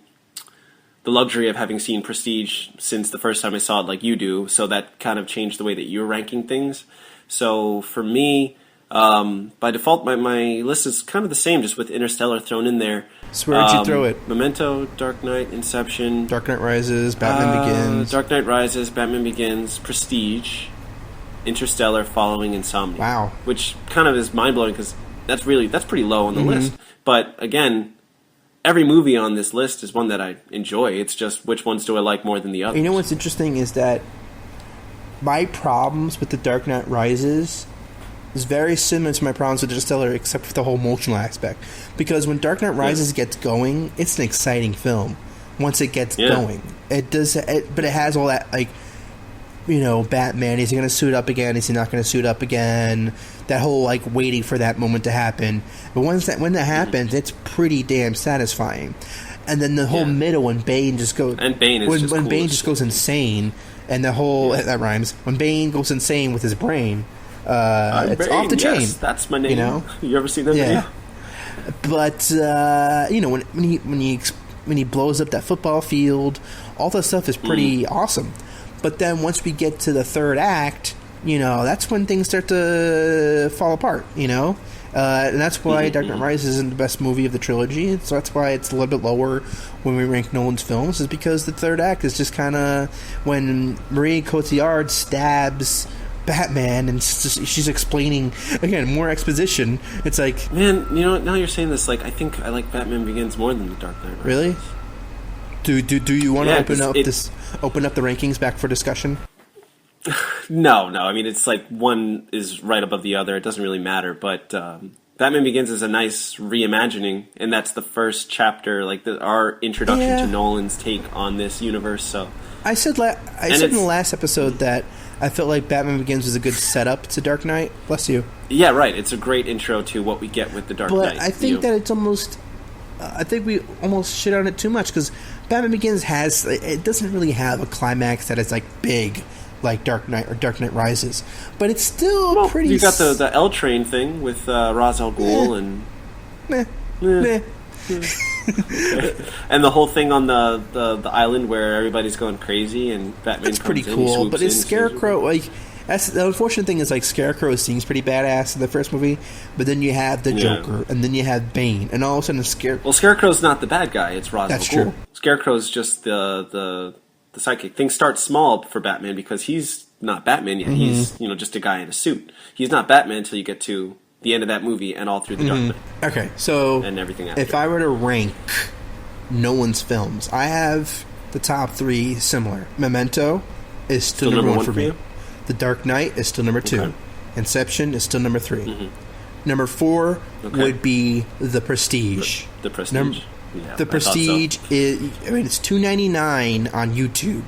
luxury of having seen Prestige since the first time I saw it like you do, so that kind of changed the way that you're ranking things. So for me, by default, my list is kind of the same, just with Interstellar thrown in there. So where would you throw it? Memento, Dark Knight, Inception. Dark Knight Rises, Batman Begins. Dark Knight Rises, Batman Begins, Prestige, Interstellar, following Insomnia. Wow. Which kind of is mind-blowing because that's pretty low on the list. But again, every movie on this list is one that I enjoy. It's just which ones do I like more than the others. You know what's interesting is that my problems with The Dark Knight Rises is very similar to my problems with Interstellar, except for the whole emotional aspect. Because when Dark Knight Rises gets going, it's an exciting film. Once it gets going, it does. But it has all that Batman, is he going to suit up again? Is he not going to suit up again? That whole, like, waiting for that moment to happen. But when that happens, it's pretty damn satisfying. And then the whole middle, when Bane just goes... And Bane is when Bane just goes insane, and the whole... That rhymes. When Bane goes insane with his brain, it's Bane, off the chain. Yes, that's my name. You ever seen that video? But, when he blows up that football field, all that stuff is pretty awesome. But then once we get to the third act, that's when things start to fall apart, and that's why Dark Knight Rises isn't the best movie of the trilogy. So that's why it's a little bit lower when we rank Nolan's films, is because the third act is just kind of when Marie Cotillard stabs Batman and she's explaining, again, more exposition. It's like... Man, now you're saying this, like, I think I like Batman Begins more than The Dark Knight Rises. Really? Do you want to open up the rankings back for discussion? No. I mean, it's like one is right above the other. It doesn't really matter. But Batman Begins is a nice reimagining, and that's the first chapter, like our introduction to Nolan's take on this universe. So I said in the last episode that I felt like Batman Begins was a good setup to Dark Knight. Bless you. Yeah, right. It's a great intro to what we get with the Dark Knight. But I think that it's almost... I think we almost shit on it too much, because Batman Begins it doesn't really have a climax that is, like, big, like Dark Knight or Dark Knight Rises. But it's still pretty... You got the L Train thing with Ra's al Ghul and... Meh. And the whole thing on the island where everybody's going crazy and Batman That's pretty comes cool, in, but is Scarecrow, like... That's the unfortunate thing is, like, Scarecrow seems pretty badass in the first movie, but then you have the Joker, and then you have Bane, and all of a sudden Scarecrow's not the bad guy, it's Ra's al Ghul. That's true. Scarecrow's just the sidekick. Things start small for Batman because he's not Batman yet. He's, just a guy in a suit. He's not Batman until you get to the end of that movie and all through the Dark Knight. Okay, so and everything after. If I were to rank Nolan's films, I have the top three similar. Memento is still number one for me. You? The Dark Knight is still number 2. Okay. Inception is still number 3. Number 4 would be The Prestige. The Prestige. The Prestige is... I mean, it's $2.99 on YouTube.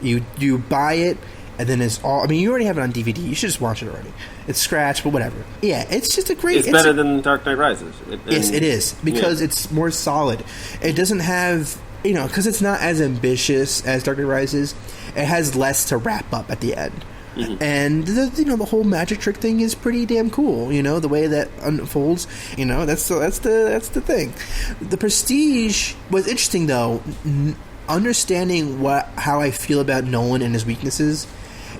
You buy it, and then it's all... I mean, you already have it on DVD. You should just watch it already. It's scratched, but whatever. Yeah, it's just a great... It's better than Dark Knight Rises. Yes, it is. Because it's more solid. It doesn't have... because it's not as ambitious as Dark Knight Rises, it has less to wrap up at the end. And the whole magic trick thing is pretty damn cool. The way that unfolds. That's the thing. The Prestige was interesting though. Understanding how I feel about Nolan and his weaknesses.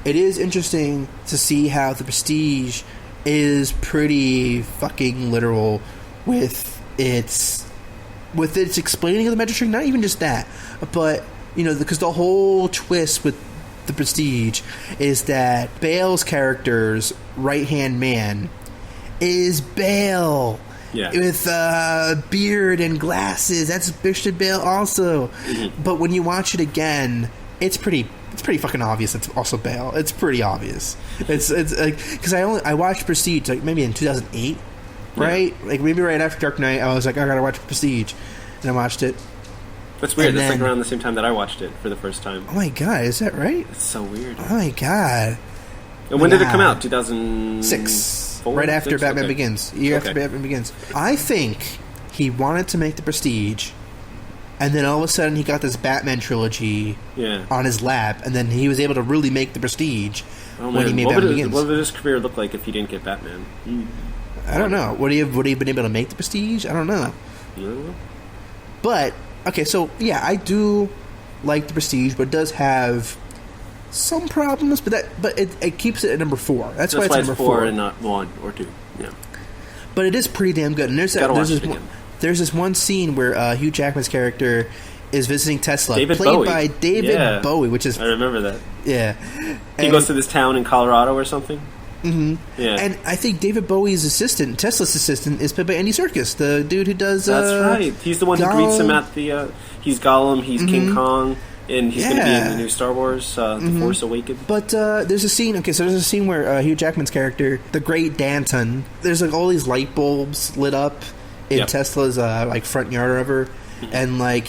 It is interesting to see how The Prestige is pretty fucking literal with its explaining of the magic trick. Not even just that, but because the whole twist with The Prestige is that Bale's character's right-hand man is Bale with beard and glasses. That's Christian Bale also. But when you watch it again, it's pretty fucking obvious it's also Bale. It's pretty obvious. It's like, because I watched Prestige like maybe in 2008, right? Like maybe right after Dark Knight, I was like, I gotta watch Prestige, and I watched it. That's weird. That's like around the same time that I watched it for the first time. Oh my god, is that right? It's so weird. Oh my god. And when did it come out? 2006? Right after Batman Begins. After Batman Begins. I think he wanted to make The Prestige, and then all of a sudden he got this Batman trilogy on his lap, and then he was able to really make The Prestige when he made Batman Begins. What would his career look like if he didn't get Batman? I don't know. Would he have been able to make The Prestige? I don't know. No. But... Okay, so, I do like The Prestige, but it does have some problems, but it keeps it at number 4. That's why it's number 4 and not 1 or 2. Yeah. But it is pretty damn good. And there's this one scene where Hugh Jackman's character is visiting Tesla, played by David Bowie, which is... I remember that. Yeah. He goes to this town in Colorado or something. Mm-hmm. Yeah. And I think David Bowie's assistant, Tesla's assistant, is played by Andy Serkis, the dude who does... That's right. He's the one who greets him at the... he's Gollum, he's King Kong, and he's going to be in the new Star Wars, The Force Awakens. But there's a scene... Okay, so there's a scene where Hugh Jackman's character, the Great Danton, there's like all these light bulbs lit up in Tesla's like front yard or whatever, and like...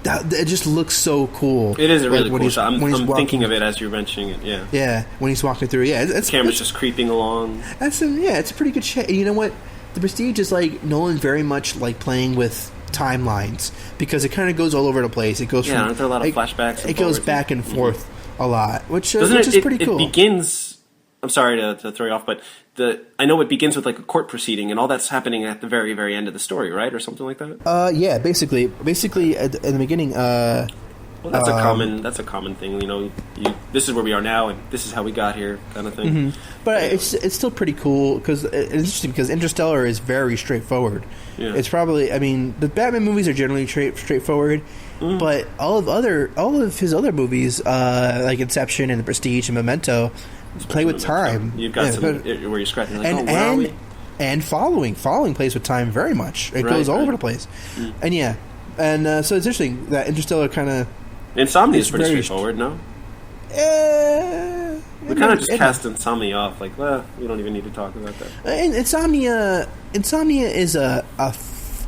it just looks so cool. It is a really cool cool shot. I'm thinking of it as you're mentioning it. Yeah. Yeah, when he's walking through. Yeah, the camera's just creeping along. It's a pretty good shot. And you know what? The Prestige is like Nolan very much like playing with timelines because it kind of goes all over the place. It goes from, aren't there a lot of flashbacks? It goes back and forth a lot, which is pretty cool. It begins. I'm sorry to throw you off, but I know it begins with like a court proceeding, and all that's happening at the very, very end of the story, right, or something like that. Yeah, basically, in the beginning. Well, that's a common thing, you know. This is where we are now, and this is how we got here, kind of thing. Mm-hmm. But it's still pretty cool because it's interesting because Interstellar is very straightforward. Yeah. It's probably, I mean, the Batman movies are generally straightforward, but all of his other movies, like Inception and The Prestige and Memento, play with time. You've got some where you're scratching like, where are we? And following plays with time very much. It goes all over the place, and so it's interesting that Interstellar kind of. Insomnia is pretty straightforward, no? We kind of just cast Insomnia off, like, well, we don't even need to talk about that. Insomnia is a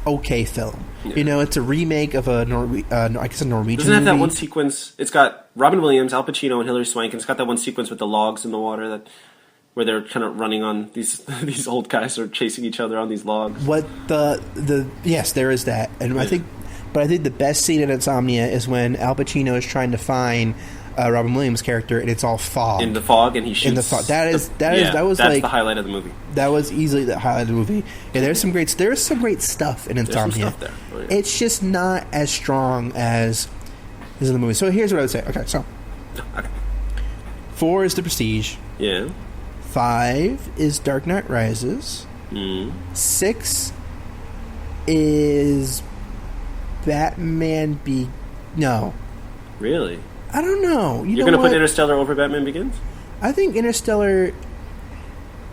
okay film. Yeah. You know, it's a remake of a Norwegian movie. Doesn't it have that one sequence? It's got Robin Williams, Al Pacino, and Hilary Swank, and it's got that one sequence with the logs in the water where they're kind of running on these old guys are chasing each other on these logs. Yes, there is that, and I think the best scene in Insomnia is when Al Pacino is trying to find Robin Williams' character, and it's all fog. In the fog, and he shoots. In the fog. That's the highlight of the movie. That was easily the highlight of the movie. Yeah, there is some great stuff in Insomnia. There's some stuff there. Oh, yeah. It's just not as strong as is in the movie. So here's what I would say. Okay, so 4 is The Prestige. Yeah. 5 is Dark Knight Rises. 6 is Batman No. Really? I don't know. You're going to put Interstellar over Batman Begins? I think Interstellar,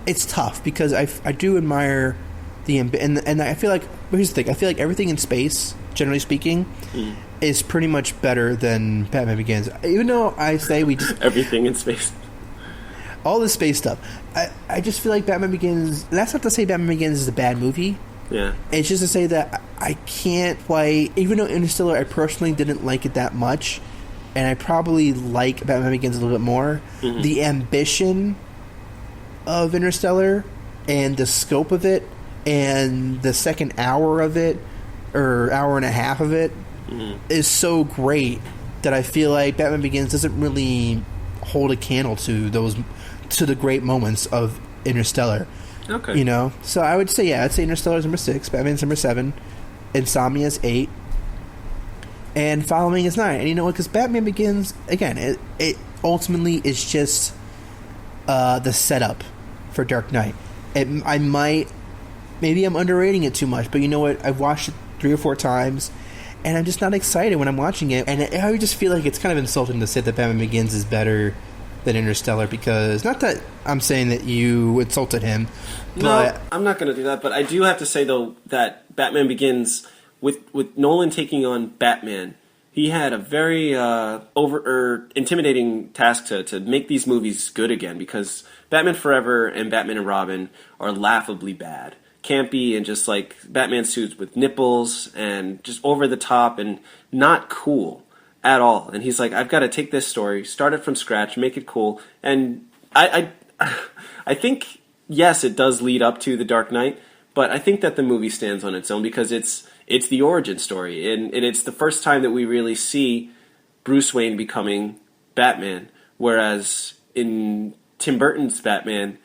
it's tough because I do admire the and I feel like, here's the thing, I feel like everything in space, generally speaking, is pretty much better than Batman Begins. Even though I say we just... everything in space. All the space stuff. I just feel like Batman Begins... That's not to say Batman Begins is a bad movie. Yeah. It's just to say that I can't play... Even though Interstellar, I personally didn't like it that much, and I probably like Batman Begins a little bit more, the ambition of Interstellar and the scope of it and the second hour of it, or hour and a half of it, is so great that I feel like Batman Begins doesn't really hold a candle to the great moments of Interstellar. Okay. You know? So I would say, I'd say Interstellar is number 6, Batman's number 7, Insomnia is 8, and following is 9. And you know what? Because Batman Begins, again, it ultimately is just the setup for Dark Knight. Maybe I'm underrating it too much, but you know what? I've watched it 3 or 4 times, and I'm just not excited when I'm watching it. And I just feel like it's kind of insulting to say that Batman Begins is better than Interstellar, because not that I'm saying that you insulted him. No, I'm not going to do that, but I do have to say, though, that Batman Begins, with Nolan taking on Batman, he had a very intimidating task to make these movies good again, because Batman Forever and Batman and Robin are laughably bad. Campy and just like Batman suits with nipples and just over the top and not cool at all. And he's like, I've got to take this story, start it from scratch, make it cool. And I think, yes, it does lead up to The Dark Knight, but I think that the movie stands on its own because it's the origin story, and it's the first time that we really see Bruce Wayne becoming Batman, whereas in Tim Burton's Batman,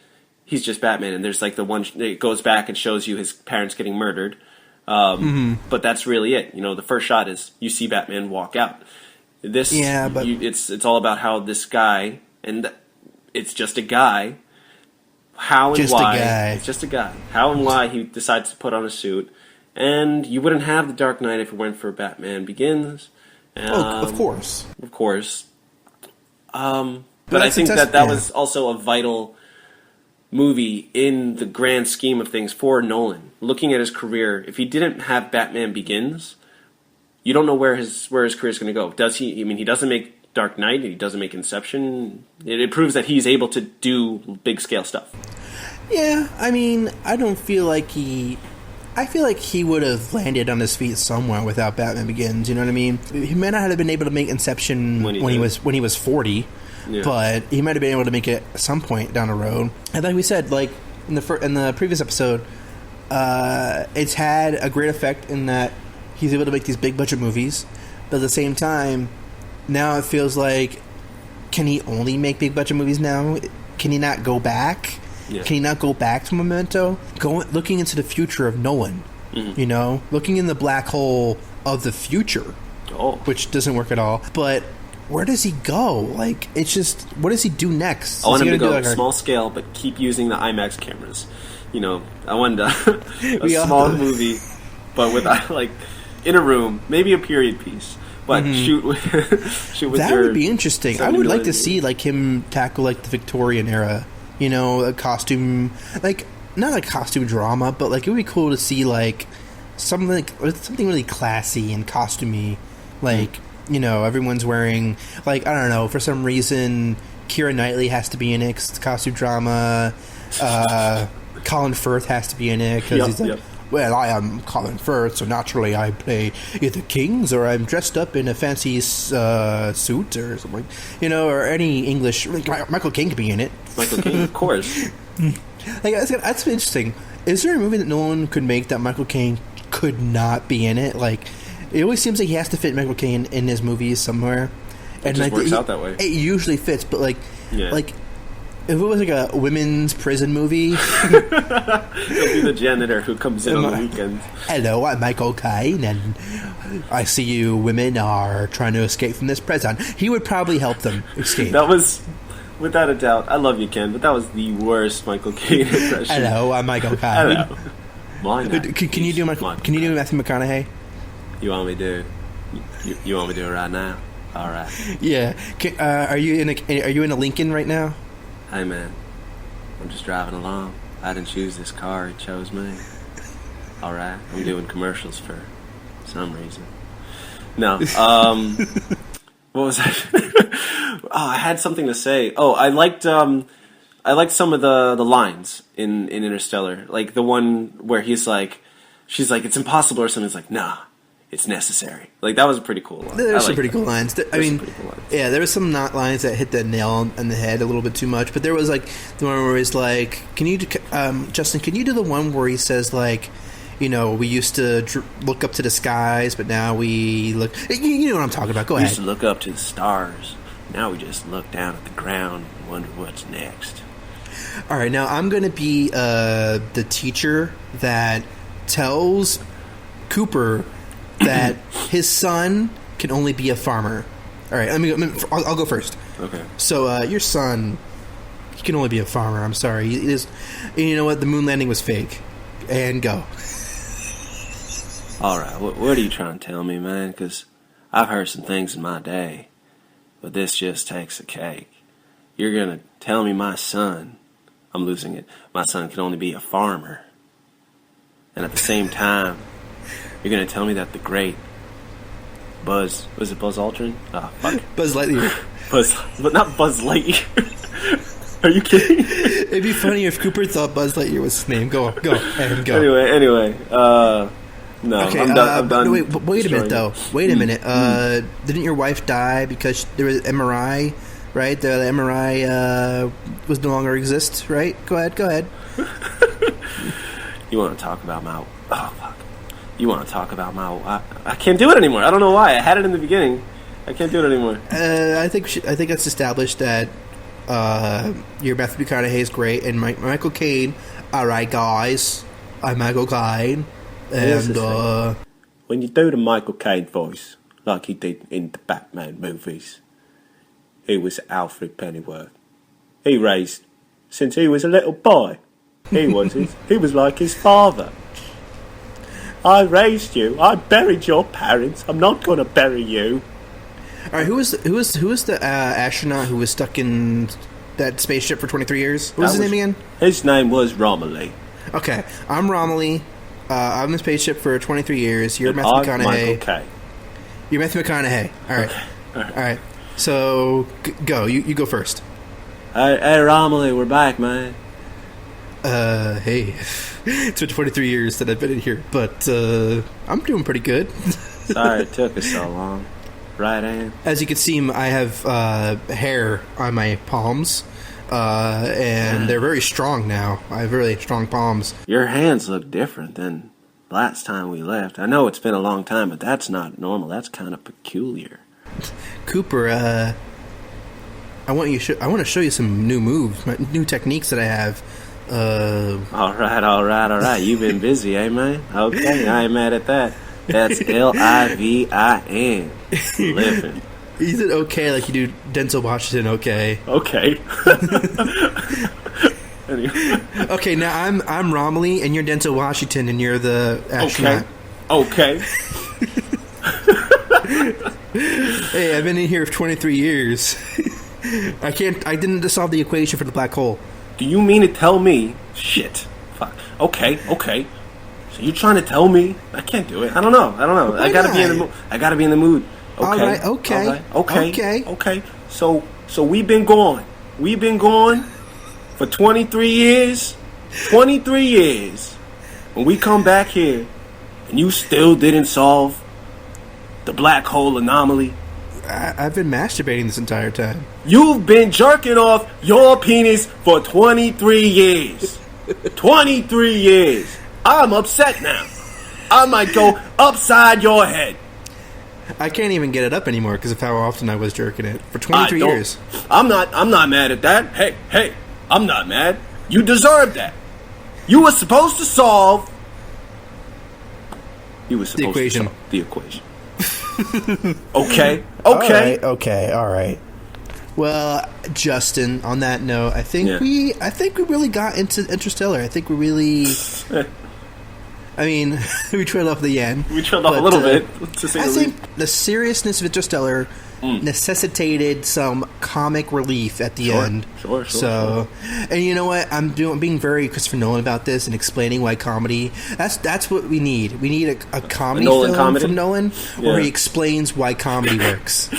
he's just Batman, and there's like the one that goes back and shows you his parents getting murdered, but that's really it. You know, the first shot is you see Batman walk out. It's all about how this guy, and it's just a guy, how and why. It's just a guy. How and why he decides to put on a suit. And you wouldn't have The Dark Knight if it weren't for Batman Begins. Of course. Of course. But I think that was also a vital movie in the grand scheme of things for Nolan. Looking at his career, if he didn't have Batman Begins, you don't know where his career is going to go. Does he? I mean, he doesn't make Dark Knight. He doesn't make Inception. It proves that he's able to do big scale stuff. Yeah, I mean, I don't feel like he I feel like he would have landed on his feet somewhere without Batman Begins. You know what I mean? He may not have been able to make Inception when he was 40, but he might have been able to make it at some point down the road. And like we said, like in the previous episode, it's had a great effect in that he's able to make these big budget movies, but at the same time, now it feels like, can he only make big budget movies now? Can he not go back? Yeah. Can he not go back to Memento? Looking into the future of Nolan, you know, looking in the black hole of the future, which doesn't work at all. But where does he go? Like, it's just, what does he do next? I want him to go small scale, but keep using the IMAX cameras. You know, I wanted a small movie, but with like in a room, maybe a period piece. But shoot with that would be interesting. I would like to see like him tackle like the Victorian era. You know, a costume, like not like costume drama, but like it would be cool to see like something really classy and costumey. Like, you know, everyone's wearing, like, I don't know, for some reason Keira Knightley has to be in it 'cause it's costume drama. Colin Firth has to be in it because he's like, well, I am Colin Firth, so naturally I play either kings or I'm dressed up in a fancy suit or something, you know, or any English. Like Michael Caine could be in it. Michael Caine, of course. Like that's interesting. Is there a movie that Nolan could make that Michael Caine could not be in it? Like, it always seems like he has to fit Michael Caine in his movies somewhere. It just works out that way. It usually fits, but like if it was like a women's prison movie, he'll be the janitor who comes in on the weekends. Hello, I'm Michael Caine, and I see you women are trying to escape from this prison. He would probably help them escape. That was, without a doubt, I love you, Ken, but that was the worst Michael Caine impression. Hello, I'm Michael Caine. Hello. Mine. Can you do Can you do Matthew McConaughey? You want me to? You want me to do it right now? All right. Yeah. Are you in a Lincoln right now? Hey man, I'm just driving along. I didn't choose this car, it chose me. Alright, I'm doing commercials for some reason. No, what was I? I had something to say. I liked some of the lines in Interstellar. Like the one where she's like, it's impossible or something. It's like, nah, it's necessary. Like, that was a pretty cool line. There were some pretty cool lines. I mean, yeah, there was some lines that hit the nail on the head a little bit too much, but there was, like, the one where he's like, Justyn, can you do the one where he says, like, you know, we used to look up to the skies, but now we look... You know what I'm talking about. Go ahead. We used to look up to the stars. Now we just look down at the ground and wonder what's next. All right, now I'm going to be the teacher that tells Cooper that his son can only be a farmer. All right, I'll go first. Okay. So your son, he can only be a farmer. I'm sorry. He is. You know what? The moon landing was fake. And go. All right. What are you trying to tell me, man? Because I've heard some things in my day, but this just takes a cake. You're gonna tell me my son? I'm losing it. My son can only be a farmer, and at the same time, you're going to tell me that the great Buzz... Was it Buzz Aldrin? Oh, fuck. Buzz Lightyear. But not Buzz Lightyear. Are you kidding? It'd be funny if Cooper thought Buzz Lightyear was his name. Go. Anyway. No, okay, I'm done. No, wait a minute, though. Wait a minute. Didn't your wife die because there was MRI, right? The MRI was no longer exist, right? Go ahead. You want to talk about my... Oh, fuck. You want to talk about my... I can't do it anymore. I don't know why. I had it in the beginning. I can't do it anymore. I think it's established that your Matthew McConaughey is great, and Michael Caine. All right, guys. I'm Michael Caine. And when you do the Michael Caine voice, like he did in the Batman movies, he was Alfred Pennyworth. He raised since he was a little boy. He was like his father. I raised you. I buried your parents. I'm not going to bury you. All right, who was the astronaut who was stuck in that spaceship for 23 years? What was his name again? His name was Romilly. Okay, I'm Romilly. I'm in the spaceship for 23 years. You're Matthew McConaughey. Michael Caine. You're Matthew McConaughey. All right. Okay. All right. So go. You go first. Hey, Romilly, we're back, man. Hey. It's been 23 years that I've been in here, but I'm doing pretty good. Sorry it took us so long. Right, Ann? As you can see, I have hair on my palms, and they're very strong now. I have really strong palms. Your hands look different than last time we left. I know it's been a long time, but that's not normal. That's kind of peculiar. Cooper, I want to show you some new moves, new techniques that I have. All right. You've been busy, eh, man? Okay, I ain't mad at that. That's Livin. Living. You said okay like you do Denzel Washington, okay. Okay. Anyway. Okay, now I'm Romilly and you're Denzel Washington and you're the astronaut. Okay. Hey, I've been in here for 23 years. I didn't solve the equation for the black hole. Do you mean to tell me? Shit. Fuck. Okay. So you're trying to tell me? I can't do it. I don't know. Why I gotta not? be in the mood. Okay. All right. Okay. So we've been gone. We've been gone for 23 years. 23 years. When we come back here, and you still didn't solve the black hole anomaly. I've been masturbating this entire time. You've been jerking off your penis for 23 years. 23 years. I'm upset now. I might go upside your head. I can't even get it up anymore because of how often I was jerking it for 23 years. I'm not mad at that. Hey, I'm not mad. You deserve that. You were supposed to solve the equation. Okay. All right. Well, Justin, on that note, I think we really got into Interstellar. I think we really I mean, we trailed off the end. We trailed off a little bit, to say the least. I think the seriousness of Interstellar necessitated some comic relief at the end. Sure. And you know what? I'm being very Christopher Nolan about this and explaining why comedy. That's what we need. We need a comedy film comedy? from Nolan where he explains why comedy works.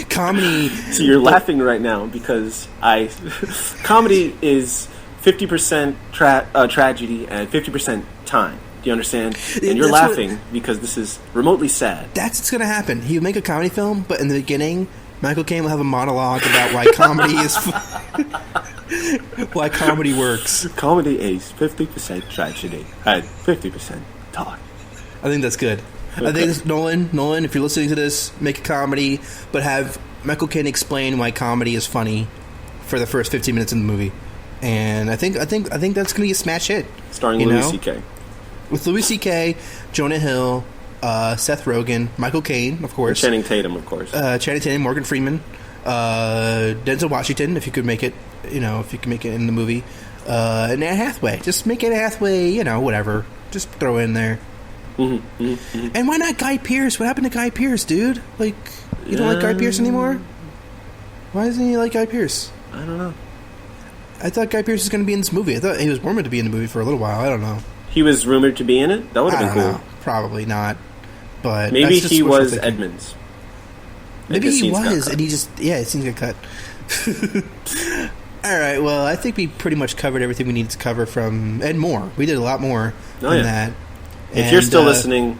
Comedy. So you're laughing right now because comedy is 50% tragedy and 50% time. Do you understand? And you're laughing because this is remotely sad. That's what's going to happen. He'll make a comedy film, but in the beginning, Michael Caine will have a monologue about why comedy is why comedy works. Comedy is 50% tragedy and 50% time. I think that's good. Okay. I think this, Nolan, if you're listening to this, make a comedy, but have Michael Caine explain why comedy is funny for the first 15 minutes in the movie. And I think that's going to be a smash hit. Starring Louis C.K. With Louis C.K., Jonah Hill, Seth Rogen, Michael Caine, of course. Channing Tatum, of course. Channing Tatum, Morgan Freeman, Denzel Washington, if you could make it, in the movie. And Anne Hathaway. Just make Anne Hathaway, whatever. Just throw it in there. And why not Guy Pearce? What happened to Guy Pearce, dude? Like, you don't like Guy Pearce anymore? Why doesn't he like Guy Pearce? I don't know. I thought Guy Pearce was going to be in this movie. I thought he was rumored to be in the movie for a little while. I don't know. He was rumored to be in it? That would have been cool. Probably not. But maybe he was Edmonds. Maybe he was, and he just... Yeah, it seems to get cut. All right, well, I think we pretty much covered everything we needed to cover from... And more. We did a lot more than that. If you're still listening,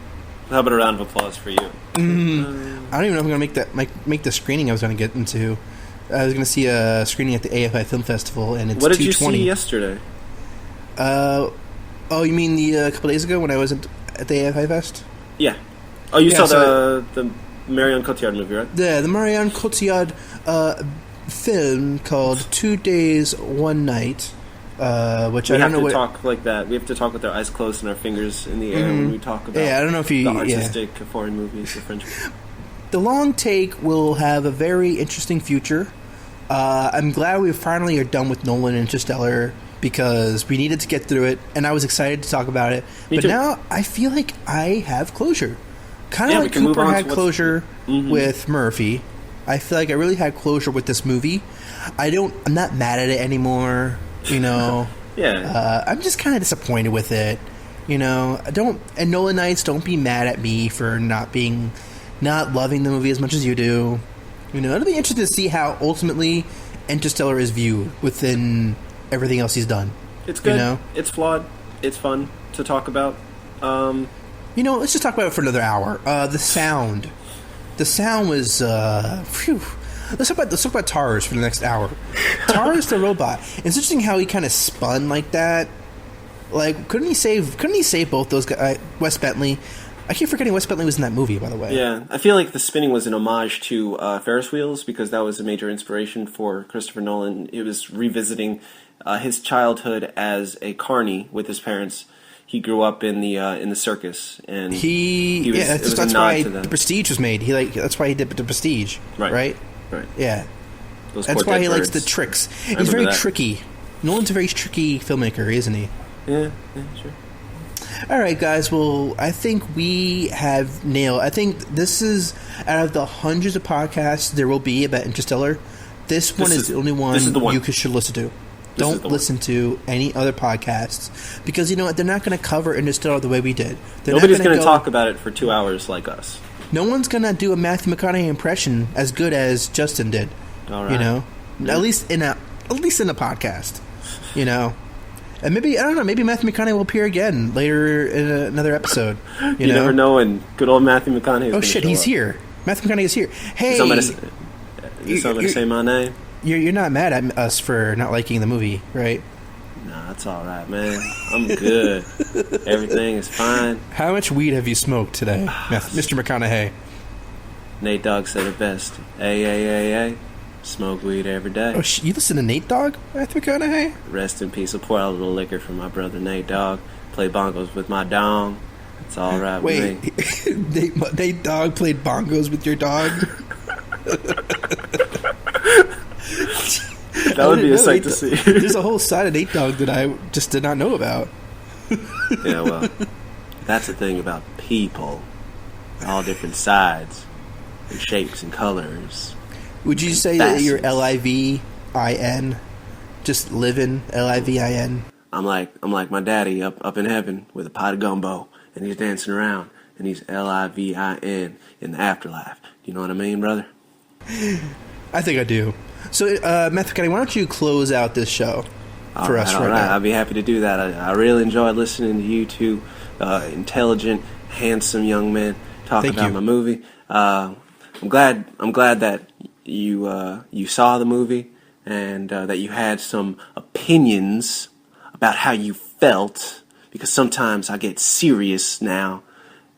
how about a round of applause for you? I don't even know if I'm going to make the screening I was going to get into. I was going to see a screening at the AFI Film Festival, and it's 2:20. What did you see yesterday? Oh, you mean a couple days ago when I was at the AFI Fest? Yeah. Oh, you saw the Marion Cotillard movie, right? Yeah, the Marion Cotillard film called 2 Days, 1 Night, which I don't know what... We have to talk like that. We have to talk with our eyes closed and our fingers in the air when we talk about I don't know if the artistic foreign movies, the French. The Long Take will have a very interesting future. I'm glad we finally are done with Nolan and Interstellar because we needed to get through it, and I was excited to talk about it. Me but too. Now I feel like I have closure. Kind of like Cooper had closure with Murphy. I feel like I really had closure with this movie. I'm not mad at it anymore, Yeah. I'm just kind of disappointed with it. And Nolan Knights, don't be mad at me for not loving the movie as much as you do. It'll be interesting to see how ultimately Interstellar is viewed within everything else he's done. It's good. It's flawed. it's fun to talk about. Let's just talk about it for another hour. The sound was phew. Let's talk about Tars for the next hour. Tars the robot. It's interesting how he kind of spun like that. Like, couldn't he save both those guys? Wes Bentley. I keep forgetting Wes Bentley was in that movie, by the way. Yeah, I feel like the spinning was an homage to Ferris wheels, because that was a major inspiration for Christopher Nolan. It was revisiting his childhood as a carny with his parents. He grew up in the circus, and that's why The Prestige was made. That's why he did The Prestige, right? Yeah, that's why he likes the tricks. He's very tricky. Nolan's a very tricky filmmaker, isn't he? Yeah, sure. All right, guys. Well, I think we have nailed. I think this is, out of the hundreds of podcasts there will be about Interstellar, this one is the only one you should listen to. Don't listen to any other podcasts, because you know what? They're not going to cover Interstellar the way we did. Nobody's going to talk about it for 2 hours like us. No one's going to do a Matthew McConaughey impression as good as Justyn did. All right. You know, at least in a podcast. You know. And maybe, I don't know, maybe Matthew McConaughey will appear again later in another episode. You know? Never know when good old Matthew McConaughey is. Oh, shit, he's here. Matthew McConaughey is here. Hey! Somebody say my name? You're not mad at us for not liking the movie, right? Nah, that's all right, man. I'm good. Everything is fine. How much weed have you smoked today, Mr. McConaughey? Nate Dogg said it best. A. Smoke weed every day. Oh, you listen to Nate Dogg, Matthew McConaughey? Rest in peace. I'll pour out a little liquor for my brother Nate Dogg. Play bongos with my dong. It's all right with me. Nate Dogg played bongos with your dog? That would be a sight to see. There's a whole side of Nate Dogg that I just did not know about. Yeah, well, that's the thing about people. All different sides and shapes and colors. Would you say that you're Livin? Just living Livin? I'm like my daddy up in heaven with a pot of gumbo, and he's dancing around, and he's Livin in the afterlife. You know what I mean, brother? I think I do. So, Matthew McConaughey, why don't you close out this show for us right now? I'd be happy to do that. I really enjoyed listening to you two intelligent, handsome young men talk about my movie. I'm glad that you saw the movie, and that you had some opinions about how you felt, because sometimes I get serious now.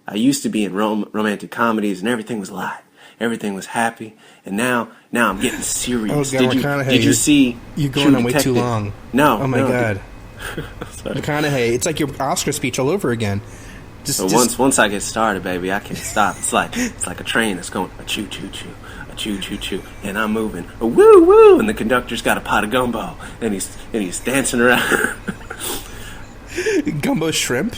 I used to be in romantic comedies and everything was light, everything was happy, and now I'm getting serious. Oh, God, did you see? You're going on way too long. No. Oh my God, McConaughey, it's like your Oscar speech all over again. Once I get started, baby, I can't stop. It's like a train that's going a choo choo choo. Choo choo choo, and I'm moving, a woo woo, and the conductor's got a pot of gumbo, and he's dancing around. Gumbo shrimp.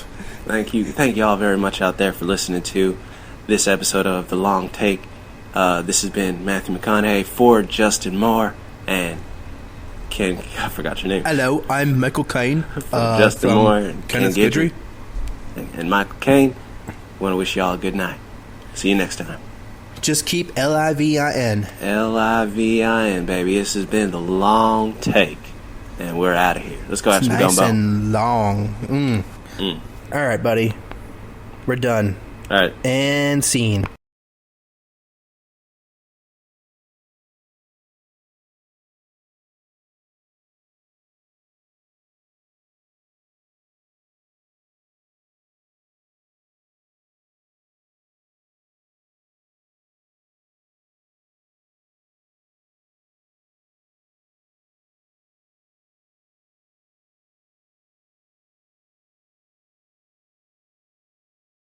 Thank you all very much out there for listening to this episode of The Long Take. This has been Matthew McConaughey for Justin Moore and Ken. I forgot your name. Hello, I'm Michael Caine. Justin Moore and Ken Guidry. And Michael Caine. Want to wish you all a good night. See you next time. Just keep Livin. Livin, baby. This has been The Long Take, and we're out of here. Let's go have some gumbo. Nice and long. All right, buddy. We're done. All right. And scene.